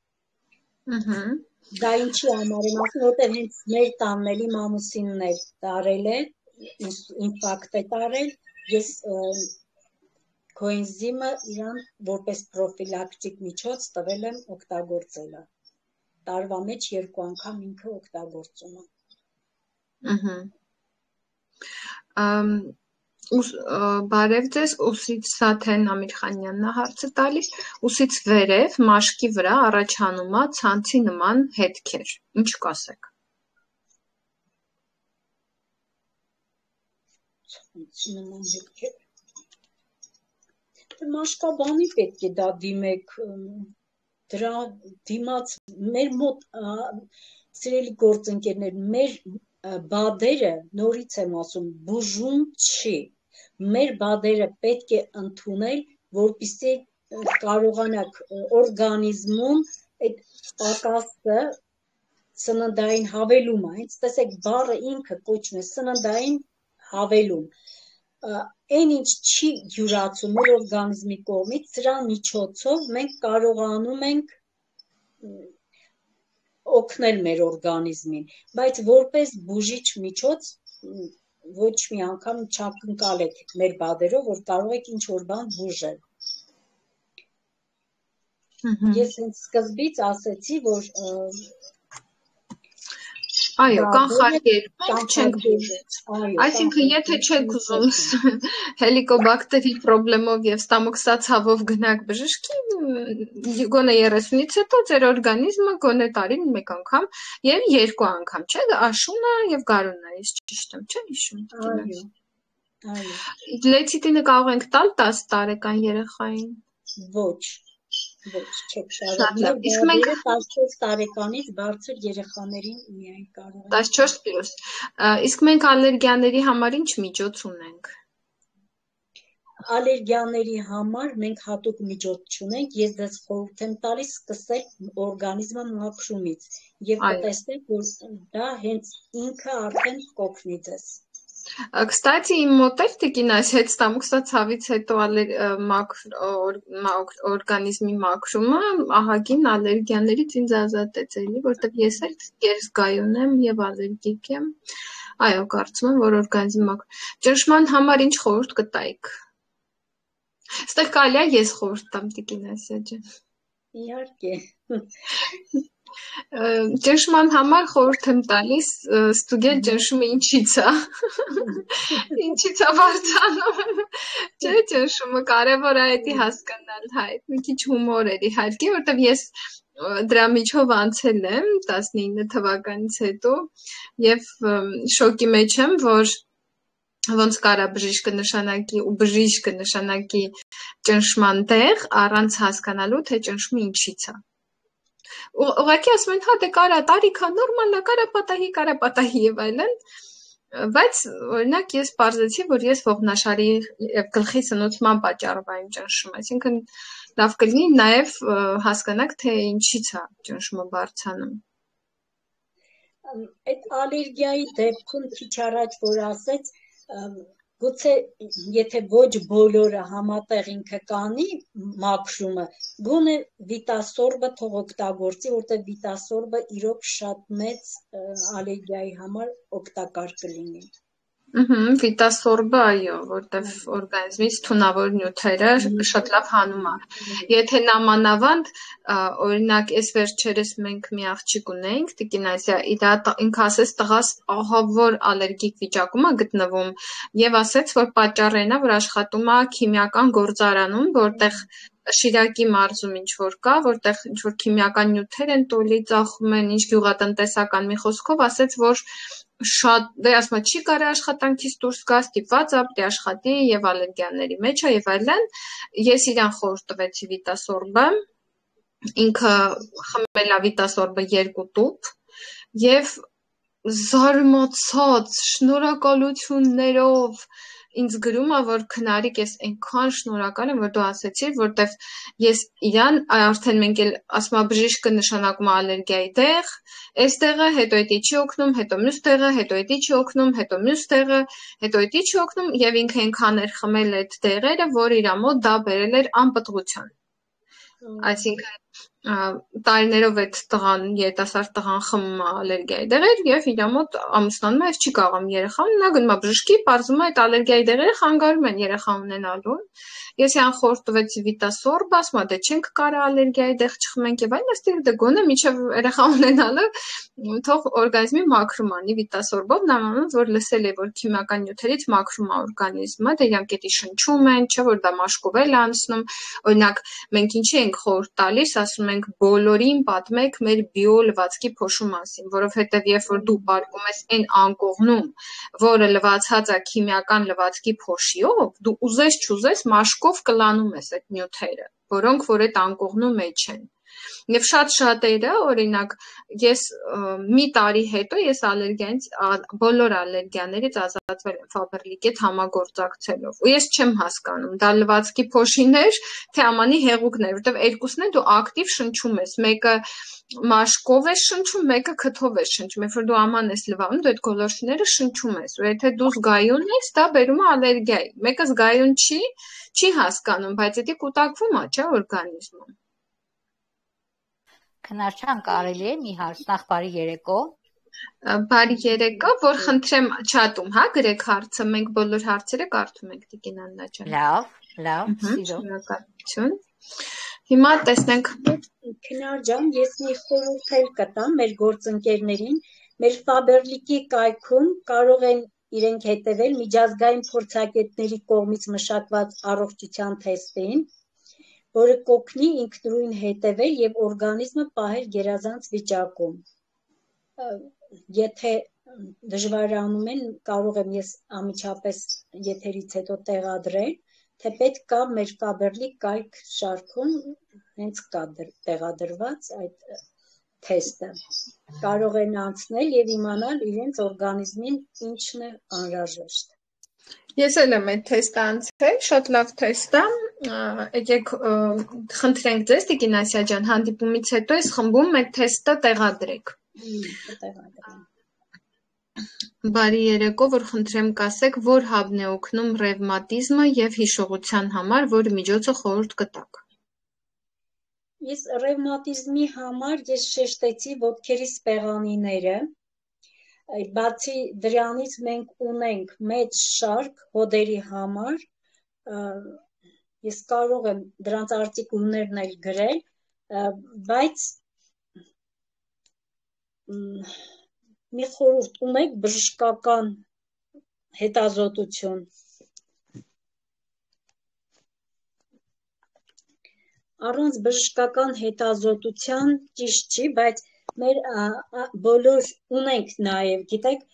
Դա ինչի համար եմ ասում, որտեղ հենց մեր տանն էլի մամուսինն է տարել է, ինֆարկտ է տարել, ես կոենզիմը իրան որպես պրոֆիլակտիկ միջոց տվել եմ օգտագործելը։ Տարվա մեջ 2 անգամ ինքը օգտագործում եմ։ Բարև ձեզ, ուսից Սաթեն Ամիրխանյանն է հարցը տալիս, ուսից վերև մաշկի վրա առաջանում է ցանցի նման հետքեր, ինչ կասեք։ Ցանցի նման հետքեր։ Մաշկաբանի պետք է դա դիմեք, դրա դիմաց մեր մոտ սիրելի գործընկերներ, մեր բադերը, նորից եմ ասում, բուժում չի, մեր բադերը պետք է ընդունել, որպեսզի կարողանաք օրգանիզմում այդ պակասը սննդային հավելումը, հենց տեսեք բառը ինքը կոչվում է սննդային հավելում, այն ինչ չի յուրացում մեր օրգանիզմի կողմից, սրա միջոցով մենք կարողանում ենք օգնել մեր օրգանիզմին, բայց որպես բուժիչ միջոց ոչ մի անգամ չակնկալեք մեր բادرով, որ կարող եք ինչ-որ բան բուժել։ Ես հենց սկզբից ասեցի, որ Այո, կանխարգելում կանխարգելում ենք, չենք բուժում։ Այսինքն, եթե չեք ուզում հելիկոբակտերի խնդրով եւ ստամոքսացավով գնաք բժշկի, գոնե 30-ից հետո ձեր օրգանիզմը գոնե տարին մեկ անգամ եւ 2 անգամ, չէ՞, աշունը եւ գարունը, ես ճիշտ եմ, չէ՞ հիշում։ Այո։ Լեցիտինը կարող ենք տալ 10 տարեկան երեխային։ Ոչ, չեք կարող։ Իսկ մենք 14 տարեկանից բարձր երեխաներին միայն կարող ենք։ 14+։ Իսկ մենք ալերգիաների համար ինչ միջոց ունենք։ Ալերգիաների համար մենք հատուկ միջոց չունենք, ես ձեզ խորհուրդ եմ տալիս սկսել օրգանիզմը մաքրումից եւ կտեսնեք, որ դա հենց ինքը արդեն կօգնի ձեզ։ Կստացի իմ մոտ էր տիկինաս հետ ստամոքսացավից հետո օրգանիզմի մաքրումը ահագին ալերգիաներից ինձ ազատեց էլի, որտեղ ես էլ երսգայուն եմ եւ ալերգիկ եմ։ Այո, կարծում եմ, որ օրգանիզմի ճնշման համար ինչ խորհուրդ կտայիք։ Այստեղ կարելի է ես խորհուրդ տամ տիկինասյա ջան։ Իհարկե։ Ճնշման համար խորհուրդ եմ տալիս ստուգել ճնշումը ինչից է։ Ինչից է բարձրանում։ Չէ, ճնշումը կարևոր է դա հասկանալ, հայ։ Մի քիչ հումոր էր իհարկե, որտեղ ես դրա միջով անցել եմ 19 թվականից հետո եւ շոկի մեջ եմ, որ ոնց կարա բժիշկը նշանակի ճնշման տեղ առանց հասկանալու թե ճնշումը ինչից է։ Ուղղակի ասում են, հա դե կարա տարիքա նորմալ է, կարա պատահի եւ այլն, բայց օրինակ ես պարզեցի, որ ես ողնաշարի եւ գլխի սնուցման պատճառով եմ ճնշում, այսինքն լավ կլինի նաեւ հասկանաք թե ինչից է ճնշումը բարձրանում։ Այդ ալերգիայի դեպքում քիչ առաջ որ ասեց, գուցե եթե ոչ բոլորը համատեղ ինքը կանի մաքրումը, գոնե վիտասորբը թող օգտագործի, որտեղ վիտասորբը իրոք շատ մեծ ալերգիայի համար օգտակար կլինի։ Վիտասորբը, այո, որտեղ օրգանիզմից թունավոր նյութերը շատ լավ հանում է։ Եթե նամանավանդ, օրինակ, այս վերջերս մենք մի աղջիկ ունենք, տիկինասյա, ինքը ասեց տղաս ահավոր ալերգիկ վիճակում է գտնվում եւ ասեց, որ պատճառն է, որ աշխատում է քիմիական գործարանում, որտեղ Շիրակի մարզում ինչ որ կա, որտեղ ինչ որ քիմիական նյութեր են տոլի, ծախում են, ինչ գյուղատնտեսական մի խոսքով ասեց, որ շատ դե ասма չի կարա աշխատանքից դուրս գա, ստիպված է դե աշխատի եւ ալերգիաների մեջ է եւ այլն։ Ես իրան խորհուրդ տվեցի վիտասորբը, ինքը խմել է վիտասորբը 2 տուփ եւ զարմացած շնորհակալություններով ինձ գրում է, որ քնարիկ ես այնքան շնորհակալ եմ, որ դու ասեցիր, որտեվ ես իրան արդեն մենք էլ ասма բժիշկը նշանակում է ալերգիայի տեղ, այս տեղը, հետո էդի չի օգնում, հետո մյուս տեղը, հետո էդի չի օգնում, հետո մյուս տեղը, հետո էդի չի օգնում եւ ինքը այնքան էր խմել այդ տեղերը, որ իր մոտ դա բերել էր անպտղության։ Այսինքն տարիներով այդ տղան, երիտասարդ տղան խմում է ալերգիայի դեղեր եւ իր մոտ ամուսնանում է, չի կարող երեխա ունենա, գնում է բժշկի, պարզվում է այդ ալերգիայի դեղերը խանգարում են երեխա ունենալու։ Ես իրան խորհուրդ տվեցի վիտասորբ, ասում դե չենք կարա ալերգիայի դեղ չխմենք եւ այլն, այստեղ դե գոնե միջև երեխա ունենալը թող օրգանիզմի մաքրում անի վիտասորբով, նամանում որ լսել է որ քիմիական նյութերից մաքրում է օրգանիզմը, դե իրանք էդի շնչում են, չէ որ դա մաշկով էլ անցնում։ Օրինակ մենք ինչի ենք խորհուրդ տալիս, ասում ենք բոլորին պատմեք մեր բիո լվացքի փոշու մասին, որովհետև երբ որ դու պարկում ես այն անկողնում, որը լվացած է քիմիական լվացքի փոշիով, դու ուզես չուզես մաշկով կլանում ես այդ նյութերը, որոնք որ այդ անկողնու մեջ են։ Եվ շատ շատերը, օրինակ, ես մի տարի հետո ես բոլոր ալերգիաներից ազատվել եմ Faberlic հետ համագործակցելով։ Ու ես չեմ հասկանում, դա լվացքի փոշիներ, թե ամանի հեղուկներ, որտեղ երկուսն են դու ակտիվ շնչում ես, մեկը մաշկով ես շնչում, մեկը քթով ես շնչում։ Երբ որ դու աման ես լվանում, դու այդ գոլորշիները շնչում ես։ Ու եթե դու զգայուն ես, դա բերում է ալերգիայի։ Մեկը զգայուն չի հասկանում, բայց դա կուտակվում է, չէ՞ օրգանիզմում։ Քնարչան կարելի է մի հարց նախ բարի երեկո։ Բարի երեկո, որ խնդրեմ չաթում, հա, գրեք հարցը, մենք բոլոր հարցերը կարդում ենք Տիկին Աննա ջան։ Լավ, սիրով։ Շնորհակալություն։ Հիմա տեսնենք Քնար ջան, ես մի խորհուրդ էլ կտամ մեր գործընկերներին, մեր Faberlic-ի կայքում կարող են իրենք հետևել միջազգային փորձագետների կողմից մշակված առողջության թեստին, որը կօգնի ինքնուրույն հետևել եւ օրգանիզմը պահել գերազանց վիճակում։ Եթե դժվարանում են, կարող եմ ես անմիջապես եթերից հետո տեղադրել, թե պետք կա մեր Faberlic կայք շարքում հենց կա տեղադրված այդ թեստը։ Կարող են անցնել եւ իմանալ իրենց օրգանիզմին ինչն է անհրաժեշտ։ Ես էլ եմ այդ թեստը անցել, շատ լավ թեստ է, եկեք խնդրենք ձեզ Տիկին Ասիա ջան, հանդիպումից հետո այս խմբում այդ թեստը տեղադրեք։ Բարի երեկո, որ խնդրեմ կասեք, որ հաբն է օգնում ռևմատիզմը եւ հիշողության համար, որ միջոցը խորհուրդ կտաք։ Ես ռևմատիզմի համար ես շեշտեցի ոտքերի սպեղանիները, բացի դրանից մենք ունենք մեծ շարք հոդերի համար, ես կարող եմ դրանց արտիկուլներն էլ գրել, բայց մի խորհուրդ ունեք բժշկական հետազոտություն։ Առանց բժշկական հետազոտության ճիշտ չի, բայց մեր բոլոր ունենք նաև, գիտեք,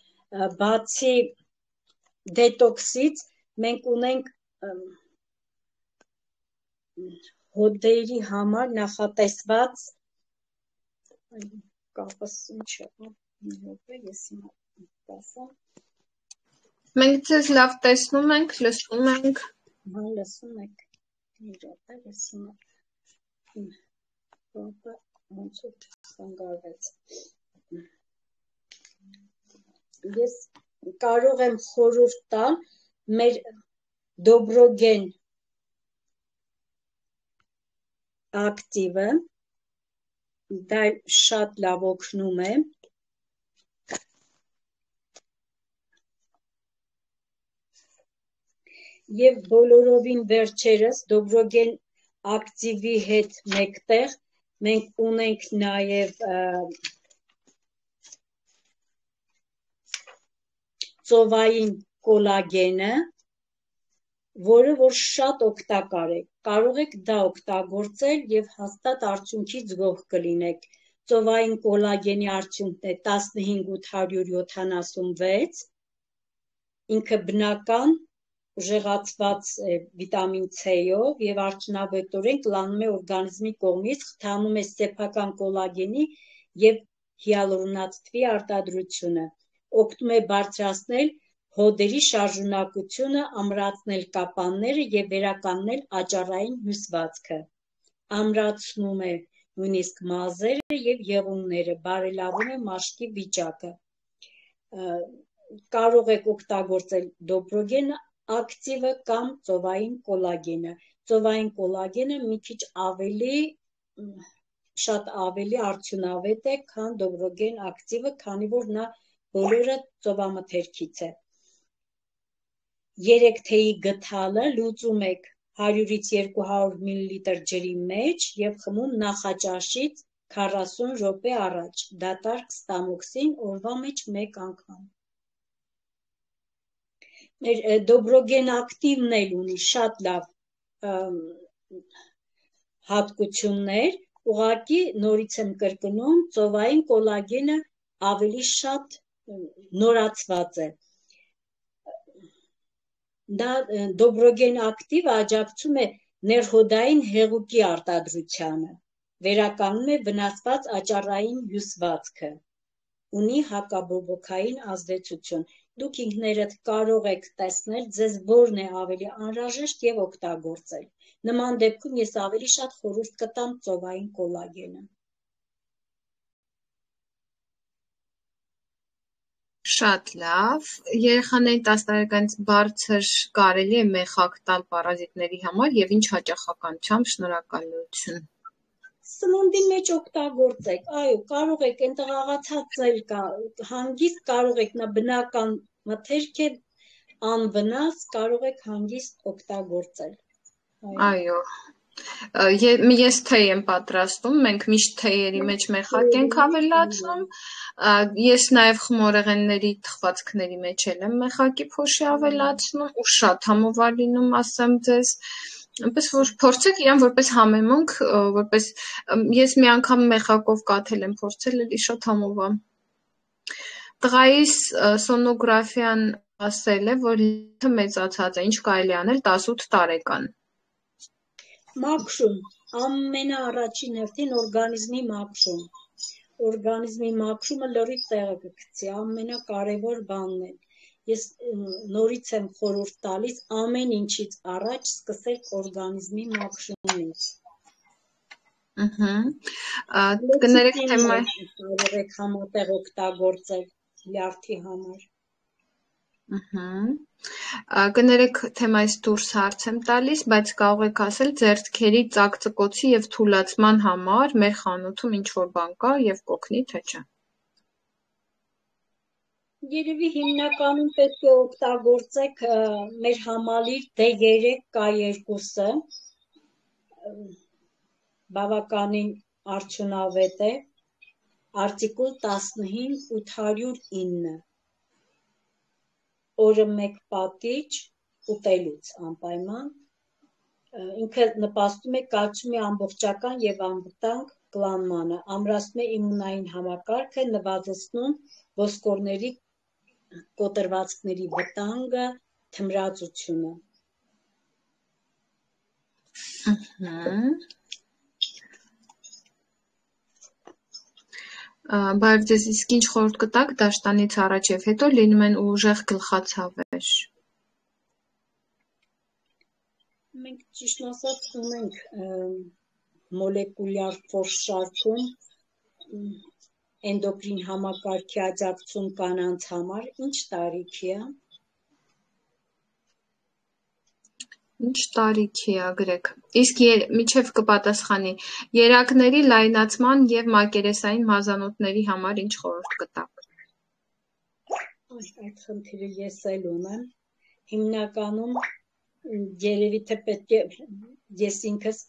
բացի դետոքսից մենք ունենք հոդերի համար նախատեսված կապս ինչ է, ես հիմա ասեմ։ Մենք ձեզ լավ տեսնում ենք, լսում ենք։ Հա, լսում եք։ Ես հիմա ոնց որ ցանկարվեց։ Ես կարող եմ խորհուրդ տալ մեր Dobrogén ակտիվը, դա շատ լավ օգնում է։ Եվ բոլորովին վերջերս Dobrogén ակտիվի հետ մեկտեղ մենք ունենք նաև ծովային կոլագենը, որը որ շատ օգտակար է, կարող եք դա օգտագործել եւ հաստատ արդյունքից գոհ կլինեք։ Ծովային կոլագենի արդյունքն է 15876, ինքը բնական ուժեղացված վիտամին C-ով եւ արդյունավետորեն կլանում է օրգանիզմի կողմից, խթանում է սեփական կոլագենի եւ հիալուրոնաթթվի արտադրությունը, օգնում է բարձրացնել հոդերի շարժունակությունը, ամրացնել կապանները եւ վերականգնել աճառային հյուսվածքը, ամրացնում է նույնիսկ մազերը եւ եղունգները, բարելավում է մաշկի վիճակը։ Կարող եք օգտագործել Dobrogén ակտիվը կամ ծովային կոլագենը։ Ծովային կոլագենը մի քիչ շատ ավելի արդյունավետ է, քան Dobrogén ակտիվը, քանի որ նա բոլորը ծովամթերքից է։ 3 թեյի գդալը լուծում եք 100-ից 200 մլ ջրի մեջ եւ խմում նախաճաշից 40 րոպե առաջ, դատարկ ստամոքսին օրվա մեջ 1 անգամ։ Մեր Dobrogén ակտիվն էլ ունի շատ լավ հատկություններ, ուղղակի նորից եմ կրկնում, ծովային կոլագենը ավելի շատ նորացված է։ Դա Dobrogén ակտիվը աջակցում է ներհոդային հեղուկի արտադրությանը, վերականգնում է վնասված աճառային հյուսվածքը, ունի հակաբորբոքային ազդեցություն։ Դուք ինքներդ կարող եք տեսնել, ձեզ որն է ավելի անհրաժեշտ եւ օգտագործել։ Նման դեպքում ես ավելի շատ խորհուրդ կտամ ծովային կոլագենը։ Շատ լավ։ Երեխաների 10 տարեկանից բարձր կարելի է մեխակ տալ պարազիտների համար եւ ինչ հաճախականությամբ, շնորհակալություն։ Սննդի մեջ օգտագործեք, այո, կարող եք այնտեղ աղացածել կա, հանգիստ կարող եք նա բնական մթերք է, անվնաս կարող եք հանգիստ օգտագործել։ Այո։ Ես թեյ եմ պատրաստում, մենք միշտ թեյերի մեջ մեխակ ենք ավելացնում, ես նաև խմորեղենների թխվածքների մեջ եմ մեխակի փոշի ավելացնում ու շատ համովար լինում, ասեմ ձեզ, այնպես որ փորձեք իրան որպես համեմունք, որպես ես մի անգամ մեխակով կաթել եմ փորձել, էլի շատ համով է։ Տղայիս սոնոգրաֆիան ասել է, որ լիքը մեծացած է, ինչ կարելի անել 18 տարեկան։ Մաքրում, ամենաառաջին հերթին օրգանիզմի մաքրում։ Օրգանիզմի մաքրումը լրիվ տեղը կգցի, ամենակարևոր բանն է։ Ես նորից եմ խորհուրդ տալիս ամեն ինչից առաջ սկսեք օրգանիզմի մաքրումից։ Կներեք թեմա կարող եք համատեղ օգտագործել լյարդի համար։ Կներեք թեմայից դուրս հարց եմ տալիս, բայց կարող եք ասել ձեռքերի ծակծկոցի եւ թուլացման համար մեր խանութում ինչ որ բան կա եւ կօգնի թե չէ։ Երևի հիմնականում պետք է օգտագործեք մեր համալիր D3 K2-ը, բավականին արդյունավետ է, արտիկուլ 15-809, օրը 1 պատիճ ուտելուց անպայման, ինքը նպաստում է կալցիումի ամբողջական եւ անվտանգ կլանմանը, ամրացնում է իմունային համակարգը, նվազեցնում ոսկորների կոտրվածքների վտանգը, թմրածությունը։ Բայց ձեզ իսկ ինչ խորհուրդ կտաք դաշտանից առաջ եւ հետո լինում են ուժեղ գլխացավեր։ Մենք ճիշտ ասած ունենք մոլեկուլյար փորձարկում էնդոկրին համակարգի աջակցում կանանց համար, ինչ տարիքի է։ Ինչ տարիքի է գրեք։ Իսկ միջև կպատասխանի երակների լայնացման եւ մակերեսային մազանոթների համար ինչ խորհուրդ կտաք։ Այդ խնդիրը ես էլ ունեմ։ Հիմնականում երևի թե պետք է ես ինքս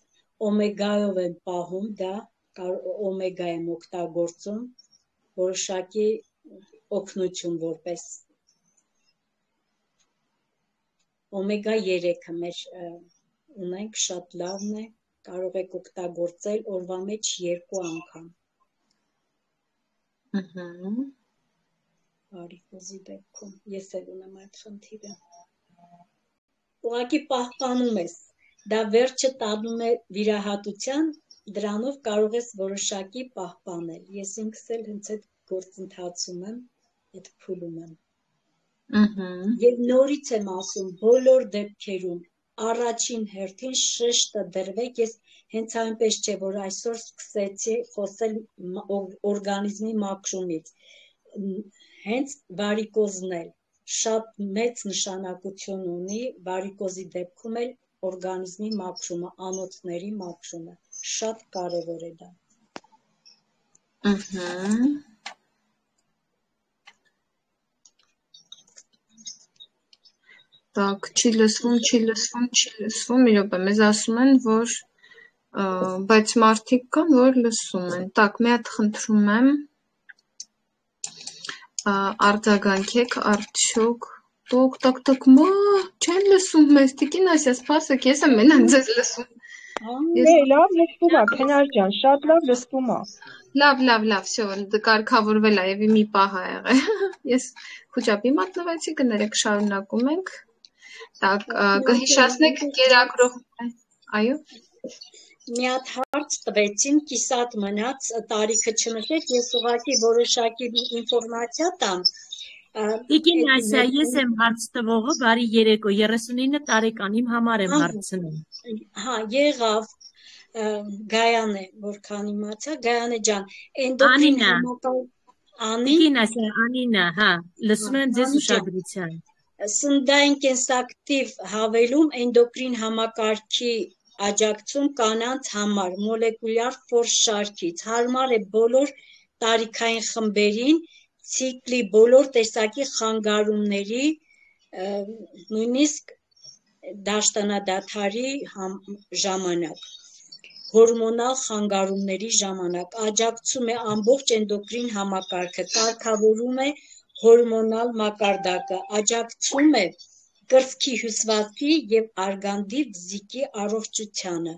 օմեգայով եմ պահում, դա օմեգա եմ օգտագործում, որոշակի օգնություն որպես Օմեգա 3-ը մեր ունենք, շատ լավն է, կարող եք օգտագործել օրվա մեջ 2 անգամ։ Վարիկոզի դեպքում, ես էլ ունեմ այդ խնդիրը։ Ուղղակի պահպանում ես, դա վերջը տանում է վիրահատության, դրանով կարող ես որոշակի պահպանել։ Ես ինքս էլ հենց այդ գործընթացում եմ, այդ փուլում եմ։ Եվ նորից եմ ասում, բոլոր դեպքերում առաջին հերթին շեշտը դրվեք, ես հենց այնպես չէ, որ այսօր սկսեցի խոսել օրգանիզմի մաքրումից, հենց վարիկոզն էլ շատ մեծ նշանակություն ունի, վարիկոզի դեպքում էլ օրգանիզմի մաքրումը, անոթների մաքրումը, շատ կարևոր է դա։ Так, չի լսվում, մի րոպե, մեզ ասում են, որ բայց մարդիկ կան, որ լսում են։ Так, մի հատ խնդրում եմ արձագանքեք, արդյոք տոկ, չեն լսում մեզ, տիկին Ասիա, սպասեք, ես եմ մենակ ձեզ լսում։ Լավ լսվում է, Քնար ջան, շատ լավ լսվում է։ Լավ, всё, կարգավորվել է, եւ մի պահ ա եղել։ Ես խոճապի մատնվեցի, կներեք, շարունակում ենք։ Так, կհիշացնեք կերակրող, այո։ Մի հատ հարց տվեցին, կիսատ մնաց, տարիքը չնշեց, ես ուղղակի որոշակի ինֆորմացիա տամ։ Տիկին Ասիա, ես եմ հարց տվողը, բարի երեկո, 39 տարեկան, իմ համար եմ հարցնում։ Հա, եղավ, Գայան է, որքան իմացա, Գայանե ջան, էնդոկրին համակարգ Տիկին Ասիա, Անինա, հա, լսում եմ ձեզ ուշադրության։ Սննդային կենսակտիվ հավելում էնդոկրին համակարգի աջակցում կանանց համար մոլեկուլյար ֆորս շարքից, հարմար է բոլոր տարիքային խմբերին, ցիկլի բոլոր տեսակի խանգարումների, նույնիսկ դաշտանադադարի ժամանակ, հորմոնալ խանգարումների ժամանակ, աջակցում է ամբողջ էնդոկրին համակարգը, կարգավորում է հորմոնալ մակարդակը, աջակցում է կրծքի հյուսվածքի և արգանդի վզիկի առողջությանը,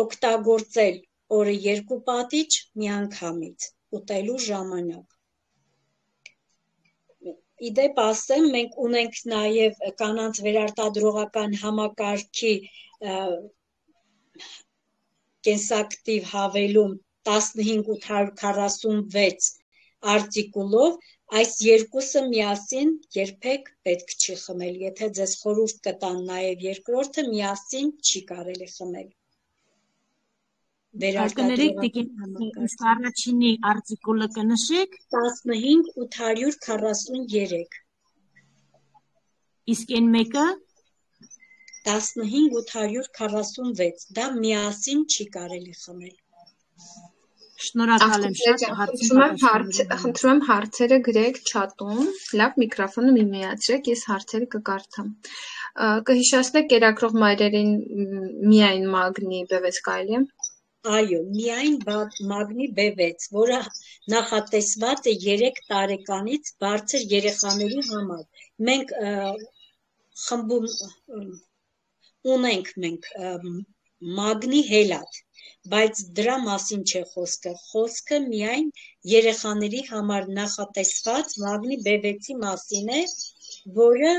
օգտագործել օրը 2 պատիճ միանգամից, ուտելու ժամանակ։ Իդեպ ասեմ, մենք ունենք նաև կանանց վերարտադրողական համակարգի կենսակտիվ հավելում 15846 արտիկուլով, այս երկուսը միասին երբեք պետք չի խմել, եթե ձեզ խորհուրդ կտան նաև երկրորդը միասին չի կարելի խմել։ Կներեք տիկին, իսկ առաջինի արտիկուլը կնշեք 15843 իսկ այն մեկը 15846 դա միասին չի կարելի խմել։ Շնորհակալ եմ շատ խնդրում եմ հարցերը գրեք չաթում, լավ միկրոֆոնը մի միացրեք, ես հարցերը կկարդամ։ Կհիշեցնեք կերակրող մայրերին միայն մագնի B6 կարելի է։ Այո, միայն մագնի B6, որը նախատեսված է 3 տարեկանից բարձր երեխաների համար։ Մենք խմբում ունենք մագնի հելատ, բայց դրա մասին չէ խոսքը, խոսքը միայն երեխաների համար նախատեսված մագնի B6-ի մասին է, որը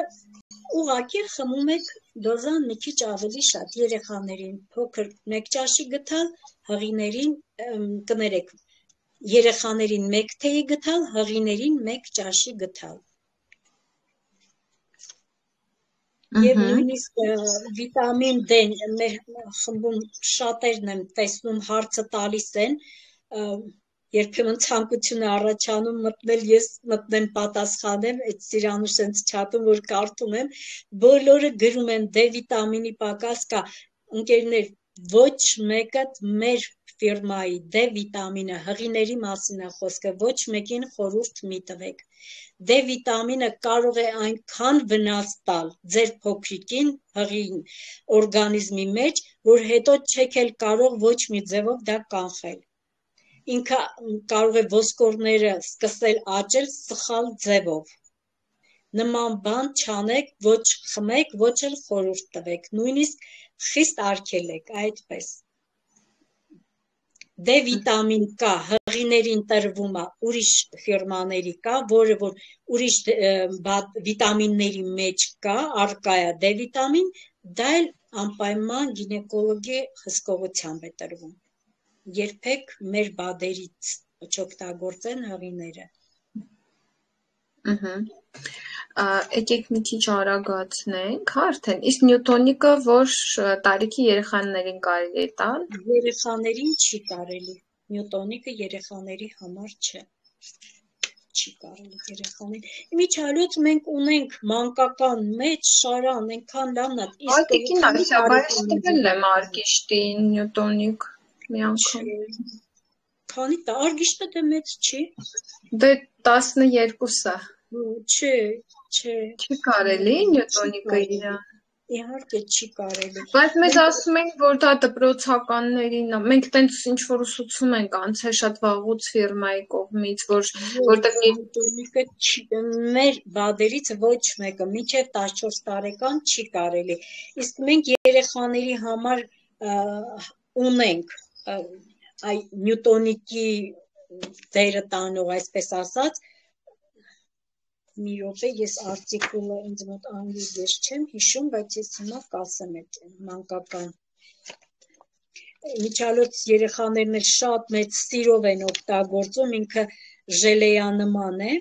ուղղակի խմում եք դոզան մի քիչ ավելի շատ երեխաներին, փոքր 1 ճաշի գթալ, հղիներին կներեք, երեխաներին 1 թեյի գթալ, հղիներին 1 ճաշի գթալ։ Եվ նույնիսկ վիտամին D-ն մեր խմբում շատերն եմ տեսնում հարցը տալիս են, երբեմն ցանկություն է առաջանում մտնել, ես մտնեմ պատասխանեմ, այդ Սիրանուշ սենց չաթում, որ կարդում եմ, բոլորը գրում են D վիտամինի պակաս կա, ընկերներ, ոչ մեկը մեր ֆիրմայի D վիտամինը, հղիների մասին է խոսքը, ոչ մեկին խորհուրդ մի տվեք։ D վիտամինը կարող է այնքան վնաս տալ ձեր փոքրիկին, հղին օրգանիզմի մեջ, որ հետո չեք էլ կարող ոչ մի ձևով դա կանխել։ Ինքը կարող է ոսկորները սկսել աճել սխալ ձևով։ Նման բան չանեք, ոչ խմեք, ոչ էլ խորհուրդ տվեք, նույնիսկ խիստ արգելեք, այդպես։ D վիտամին կա, հղիներին տրվում է, ուրիշ ֆիրմաների կա, որը որ ուրիշ վիտամինների մեջ կա, առկա է D վիտամին, դա էլ անպայման գինեկոլոգի հսկողությամբ է տրվում։ Երբեք մեր բադերից չօգտագործեն հղիները։ Եկեք մի քիչ արագացնենք, արդեն, իսկ նյուտոնիկը որ տարիքի երեխաներին կարելի է տալ։ Երեխաներին չի կարելի, նյուտոնիկը երեխաների համար չէ, չի կարելի երեխաներին։ Իմիջիայլոց մենք ունենք մանկական մեջ շարան, այնքան լավն է։ Այդիկին այս տվել եմ արգիշտի նյուտոնիկ մի անգամ։ Քանի տա, արգիշտը դե մեծ չի։ Դե 12-ը։ Չէ։ Չի կարելի նյուտոնիկը իրա։ Իհարկե չի կարելի։ Բայց մեզ ասում ենք, որ դա դպրոցականներին, մենք տենց ինչ-որ ուսուցում ենք անցել շատ վաղուց ֆիրմայի կողմից, որտեղ նյուտոնիկը մեր բադերից ոչ մեկը մինչև 14 տարեկան չի կարելի։ Իսկ մենք երեխաների համար ունենք այ նյուտոնիկի դերը տանող, այսպես ասած, մի րոպե, ես արտիկուլը ինձ մոտ անգլիզ ես չեմ հիշում, բայց ես հիմա կասեմ այդ մանկական։ Միջալոց երեխաներն էլ շատ մեծ սիրով են օգտագործում, ինքը ժելեյանման է,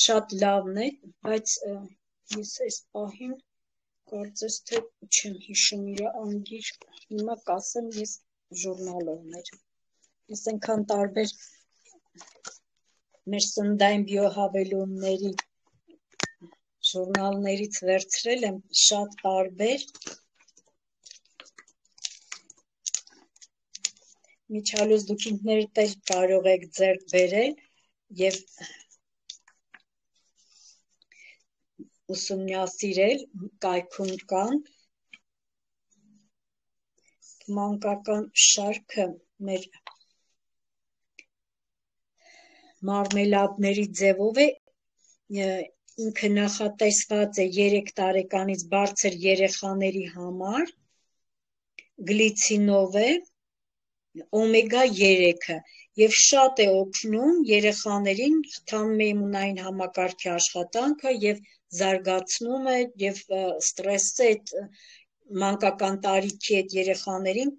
շատ լավն է, բայց ես այս պահին կարծես թե չեմ հիշում իր անգիր, հիմա կասեմ ես ժուրնալովներ։ Ես այնքան տարբեր մեր սննդային բիոհավելումների ժուրնալներից վերցրել եմ շատ տարբեր, միջալոց դուք ինքներդ էլ կարող եք ձեռք բերել եւ ուսումնասիրել կայքում կան մանկական շարքը մեր մարմելադների ձևով է ինքը նախատեսված է 3 տարեկանից բարձր երեխաների համար գլիցինով է օմեգա 3-ը եւ շատ է օգնում երեխաներին խթանում է իմունային համակարգի աշխատանքը եւ զարգացնում է եւ ստրեսը այդ մանկական տարիքի այդ երեխաներին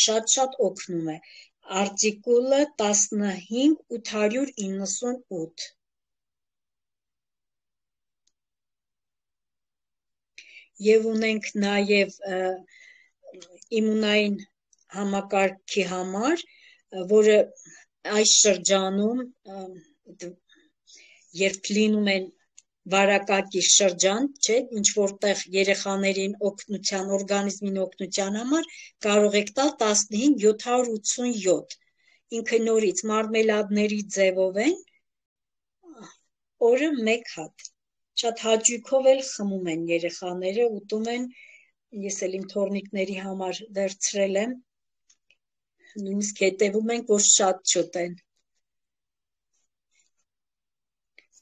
շատ օգնում է արտիկուլը 15898 եւ ունենք նաեւ իմունային համակարգի համար, որը այս շրջանում երբ լինում են վարակակի շրջան, չէ, ինչ որտեղ երեխաներին օգնության, օրգանիզմին օգնության համար կարող եք տալ 15787 ինքը նորից մարմելադների ձևով են օրը 1 հատ շատ հաճույքով էլ խմում են երեխաները ուտում են ես էլ իմ թոռնիկների համար վերցրել եմ նույնիսկ հետևում ենք, որ շատ չուտեն։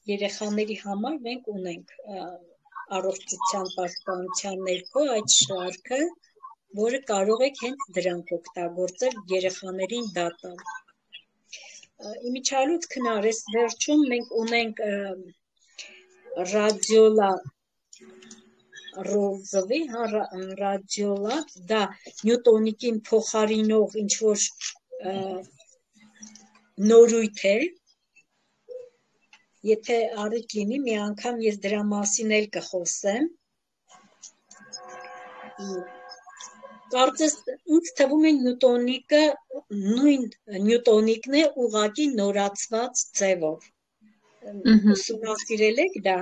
Երեխաների համար մենք ունենք առողջության պաշտպանության ներքո այդ շարքը, որը կարող եք հենց դրանք օգտագործել երեխաներին դատալ։ Իմիջիալոց քնարես վերջում մենք ունենք ռադիոլա ռոզովի, ռադիոլա, դա նյուտոնիկին փոխարինող ինչ-որ նորույթ է, եթե առիթ լինի, մի անգամ ես դրա մասին էլ կխոսեմ, կարծես ինձ թվում է նյուտոնիկը նույն նյուտոնիկն է ուղղակի նորացված ձևով, ուսումնասիրել եք դա,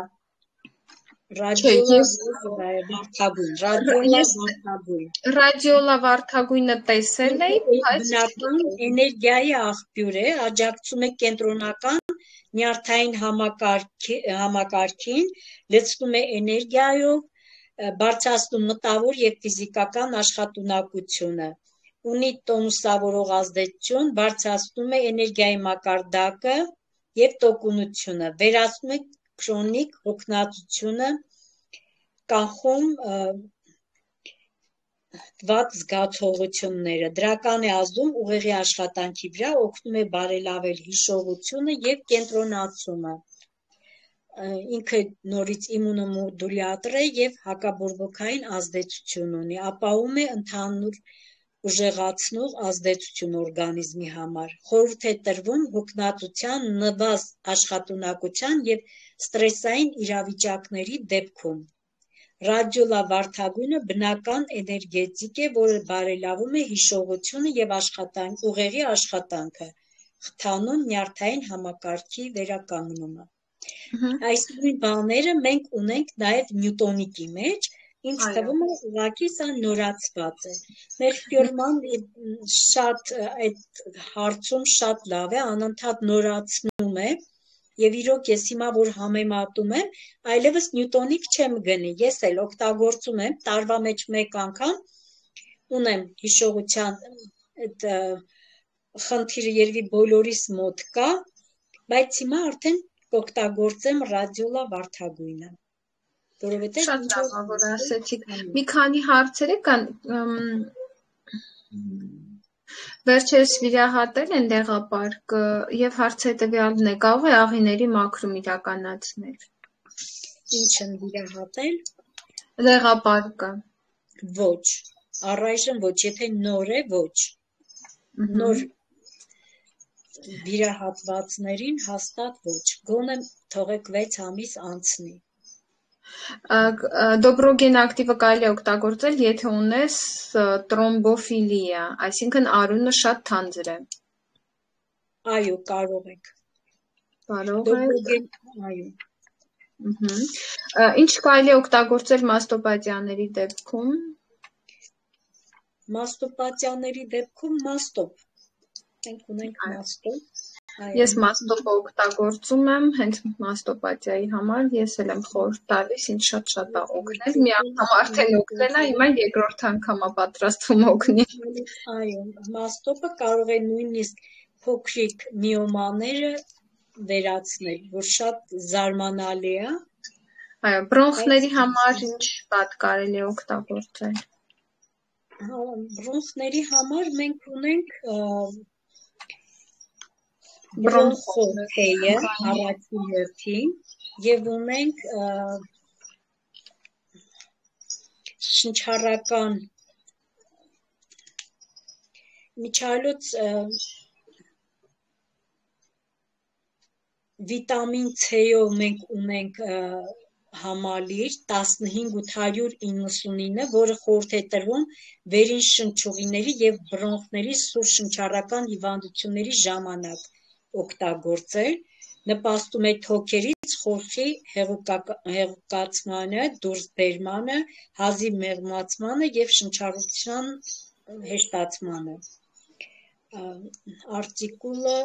Ռադիոլա վարդագույնը տեսել էի, բնական էներգիայի աղբյուր է, աջակցում է կենտրոնական նյարդային համակարգին, լցնում է էներգիայով, բարձրացնում մտավոր եւ ֆիզիկական աշխատունակությունը, ունի տոնուսավորող ազդեցություն, բարձրացնում է էներգիայի մակարդակը եւ տոկունությունը, վերացնում է քրոնիկ հոգնածությունը, կանխում վատ զգացողությունները, դրական է ազդում ուղեղի աշխատանքի վրա, օգնում է բարելավել հիշողությունը եւ կենտրոնացումը։ Ինքը նորից իմունոմոդուլյատոր է եւ հակաբորբոքային ազդեցություն ունի, ապահովում է ընդհանուր ուժեղացնող ազդեցություն օրգանիզմի համար, խորհուրդ է տրվում հոգնածության, նվազ աշխատունակության եւ ստրեսային իրավիճակների դեպքում։ Ռադիոլա վարդագույնը բնական էներգետիկ է, որը բարելավում է հիշողությունը եւ ուղեղի աշխատանքը, խթանում նյարդային համակարգի վերականգնումը։ Այս նույն բաները մենք ունենք նաեւ նյուտոնիկի մեջ, ինձ թվում է ուղղակի սա նորացված է։ Մեր ֆիրման շատ այդ հարցում շատ լավ է, անընդհատ նորացնում է եւ իրոք ես հիմա որ համեմատում եմ, այլևս նյուտոնիկ չեմ գնի, ես էլ օգտագործում եմ տարվա մեջ մեկ անգամ ունեմ հիշողության այդ խնդիրը երևի բոլորիս մոտ կա, բայց հիմա արդեն կօգտագործեմ ռադիոլա վարդագույնը։ Շատ լավ, որ ասեցիք։ Մի քանի հարցեր կան, վերջերս վիրահատել են դեղապարկը եւ հարցը տվյալն է, կարող է աղիների մաքրում իրականացնել։ Ինչ են վիրահատել։ Դեղապարկը։ Ոչ, առայժմ ոչ, եթե նոր է, ոչ։ Նոր վիրահատվածներին հաստատ ոչ, գոնե թողեք 6 ամիս անցնի։ Դոբրոգեն ակտիվը կարելի է օգտագործել, եթե ունես տրոմբոֆիլիա, այսինքն արունը շատ թանձր է։ Այո, կարող եք։ Կարող եք։ Այո։ Ինչ կարելի է օգտագործել մաստոպաթիաների դեպքում։ Մաստոպաթիաների դեպքում մաստոպ մենք ունենք մաստոպ, Ես մաստոպը օգտագործում եմ հենց մաստոպաթիայի համար, ես էլ եմ խորհուրդ տալիս, ինձ շատ է օգնել, մի անգամ արդեն օգնել է, հիմա երկրորդ անգամ է պատրաստվում օգնի։ Այո, մաստոպը կարող է նույնիսկ փոքրիկ միոմաները վերացնել, որ շատ զարմանալի է։ Այո, բրոնխների համար ինչ բադ կարելի է օգտագործել։ Բրոնխների համար մենք ունենք բրոնխոթեյը առաջին հերթին եւ ունենք շնչառական միջալոց վիտամին C-ով մենք ունենք համալիր 15899, որը խորհուրդ է տրվում վերին շնչուղիների եւ բրոնխների սուր շնչառական հիվանդությունների ժամանակ օգտագործել, նպաստում է թոքերից խորխի հեղուկացմանը, դուրսբերմանը, հազիվ մեղմացմանը եւ շնչառության հեշտացմանը։ Արտիկուլը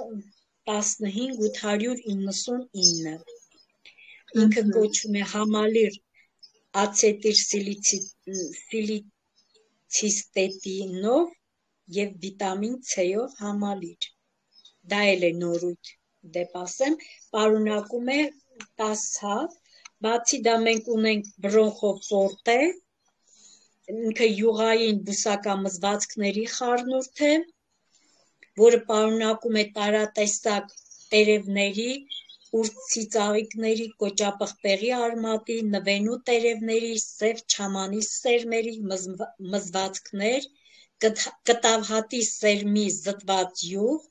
15899։ Ինքը կոչվում է համալիր ացետիլսիլիցիստետինով եւ վիտամին C-ով համալիր։ Դա էլ է նորույթ, դեպ ասեմ, պարունակում է 10 հատ, բացի դա մենք ունենք բրոնխոֆորտե, ինքը յուղային բուսակամզվածքների խառնուրդ է, որը պարունակում է տարատեսակ տերևների, ուրցիծաղիկների, կոճապղպեղի արմատի, նվենու տերևների, սև չամանի սերմերի, մզվածքներ, կտավհատի սերմի զտված յուղ,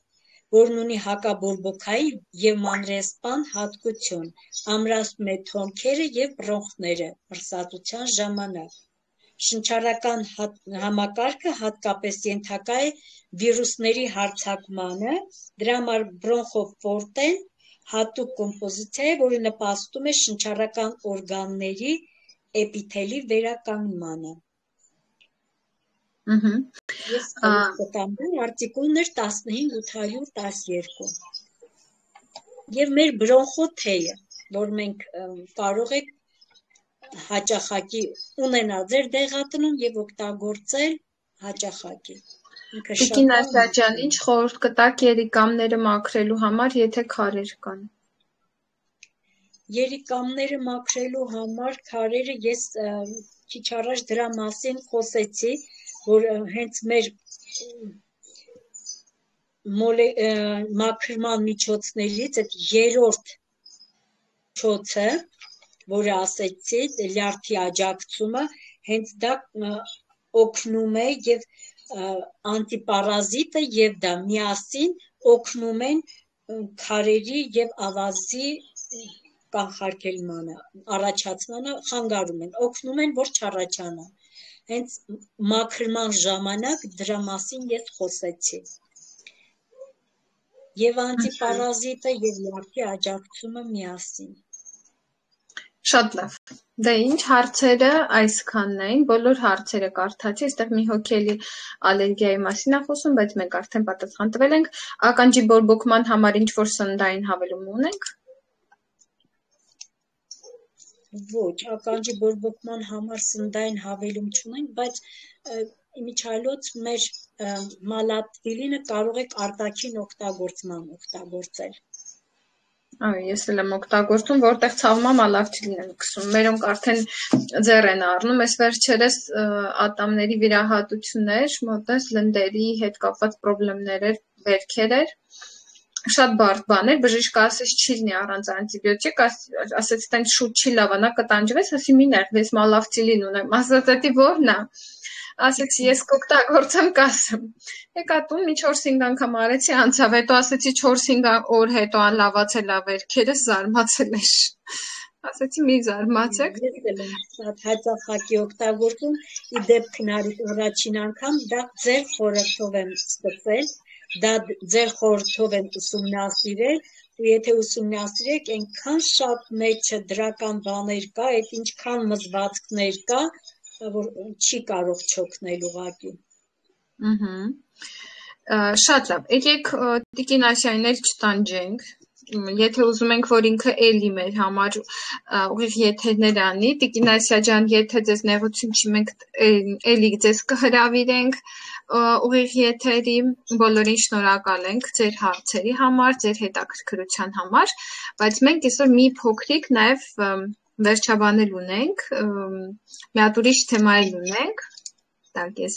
որն ունի հակաբորբոքային եւ մանրեսպան հատկություն, ամրացնում է թոքերը եւ բրոնխները մրսածության ժամանակ։ Շնչառական համակարգը հատկապես ենթակա է վիրուսների հարձակմանը, դրա համար բրոնխոֆորտեն հատուկ կոմպոզիցիա է, որը նպաստում է շնչառական օրգանների էպիթելի վերականգնմանը։ Ես կտամ արտիկուլներ 15812 եւ մեր բրոնխոթեյը, որ մենք կարող եք հաճախակի ունենալ ձեր դեղատնում եւ օգտագործել հաճախակի։ Տիկին Ասիաջան, ինչ խորհուրդ կտաք երիկամները մաքրելու համար, եթե քարեր կան։ Երիկամները մաքրելու համար քարերը ես քիչ առաջ դրա մասին խոսեցի, որ հենց մեր մաքրման միջոցներից այդ երրորդ միջոցը, որը ասեցի, լյարդի աջակցումը, հենց դա օգնում է եւ անտիպարազիտը եւ դա միասին օգնում են քարերի եւ ավազի կանխարգելմանը, առաջացմանը, խանգարում են, օգնում են, որ չառաջանա։ Հենց մաքրման ժամանակ դրա մասին ես խոսեցի։ Եվ անտիպարազիտը եւ լյարդի աջակցումը միասին։ Շատ լավ։ Դե ինչ հարցերը այսքանն էին, բոլոր հարցերը կարդացի, այստեղ մի հոգելի ալերգիայի մասին է խոսում, բայց մենք արդեն պատասխան տվել ենք։ Ականջի բորբոքման համար ինչ-որ սննդային հավելում ունենք։ Ոչ, ականջի բորբոքման համար սննդային հավելում չունենք, բայց իմիջիայլոց մեր մալատվիլինը կարող եք արտաքին օգտագործման օգտագործել։ Այո, ես էլ եմ օգտագործում, որտեղ ցավում եմ մալավթիլին եմ քսում։ Մերոնք արդեն ձեռ են առնում, այս վերջերս ատամների վիրահատություններ, մոտես լնդերի հետ կապված խնդիրներ էր, վերքեր էր։ Շատ բարդ բան էր, բժիշկը ասեց չի լինի առանց անտիբիոտիկ, ասեց տեն շուտ չի լավանա, կտանջվես, ասի մի ներվես մալավթիլին ունեմ, ասած դա ո՞րն է։ Ասեցի ես կօգտագործեմ կասեմ։ Եկա տուն մի 4-5 անգամ արեցի, անցավ, հետո ասեցի 4-5 օր հետո լավացել ա վերքերս, զարմացել էր։ Ասեցի մի զարմացեք։ Ես էլ եմ շատ հաճախակի օգտագործում, ի դեպ քնարիք առաջին անգամ դա ձեր խորհրդով եմ ստացել, դա ձեր խորհրդով եմ ուսումնասիրել, ու եթե ուսումնասիրեք, այնքան շատ մեջը դրական բաներ կա, այդ ինչքան մզվածքներ կա, որ չի կարող չօգնել ուղղակի։ Շատ լավ, եկեք Տիկին Ասյանին էլ չտանջենք, եթե ուզում ենք, որ ինքը էլի մեր համար ուղիղ եթերներ անի, Տիկին Ասիա ջան, եթե ձեզ նեղություն չի, մենք էլի ձեզ կհրավիրենք ուղիղ եթերի, բոլորին շնորհակալ ենք ձեր հարցերի համար, ձեր հետաքրքրության համար, բայց մենք այսօր մի փոքրիկ նաև վերջաբանել ունենք, մի հատ ուրիշ թեմա էլ ունենք, տակ ես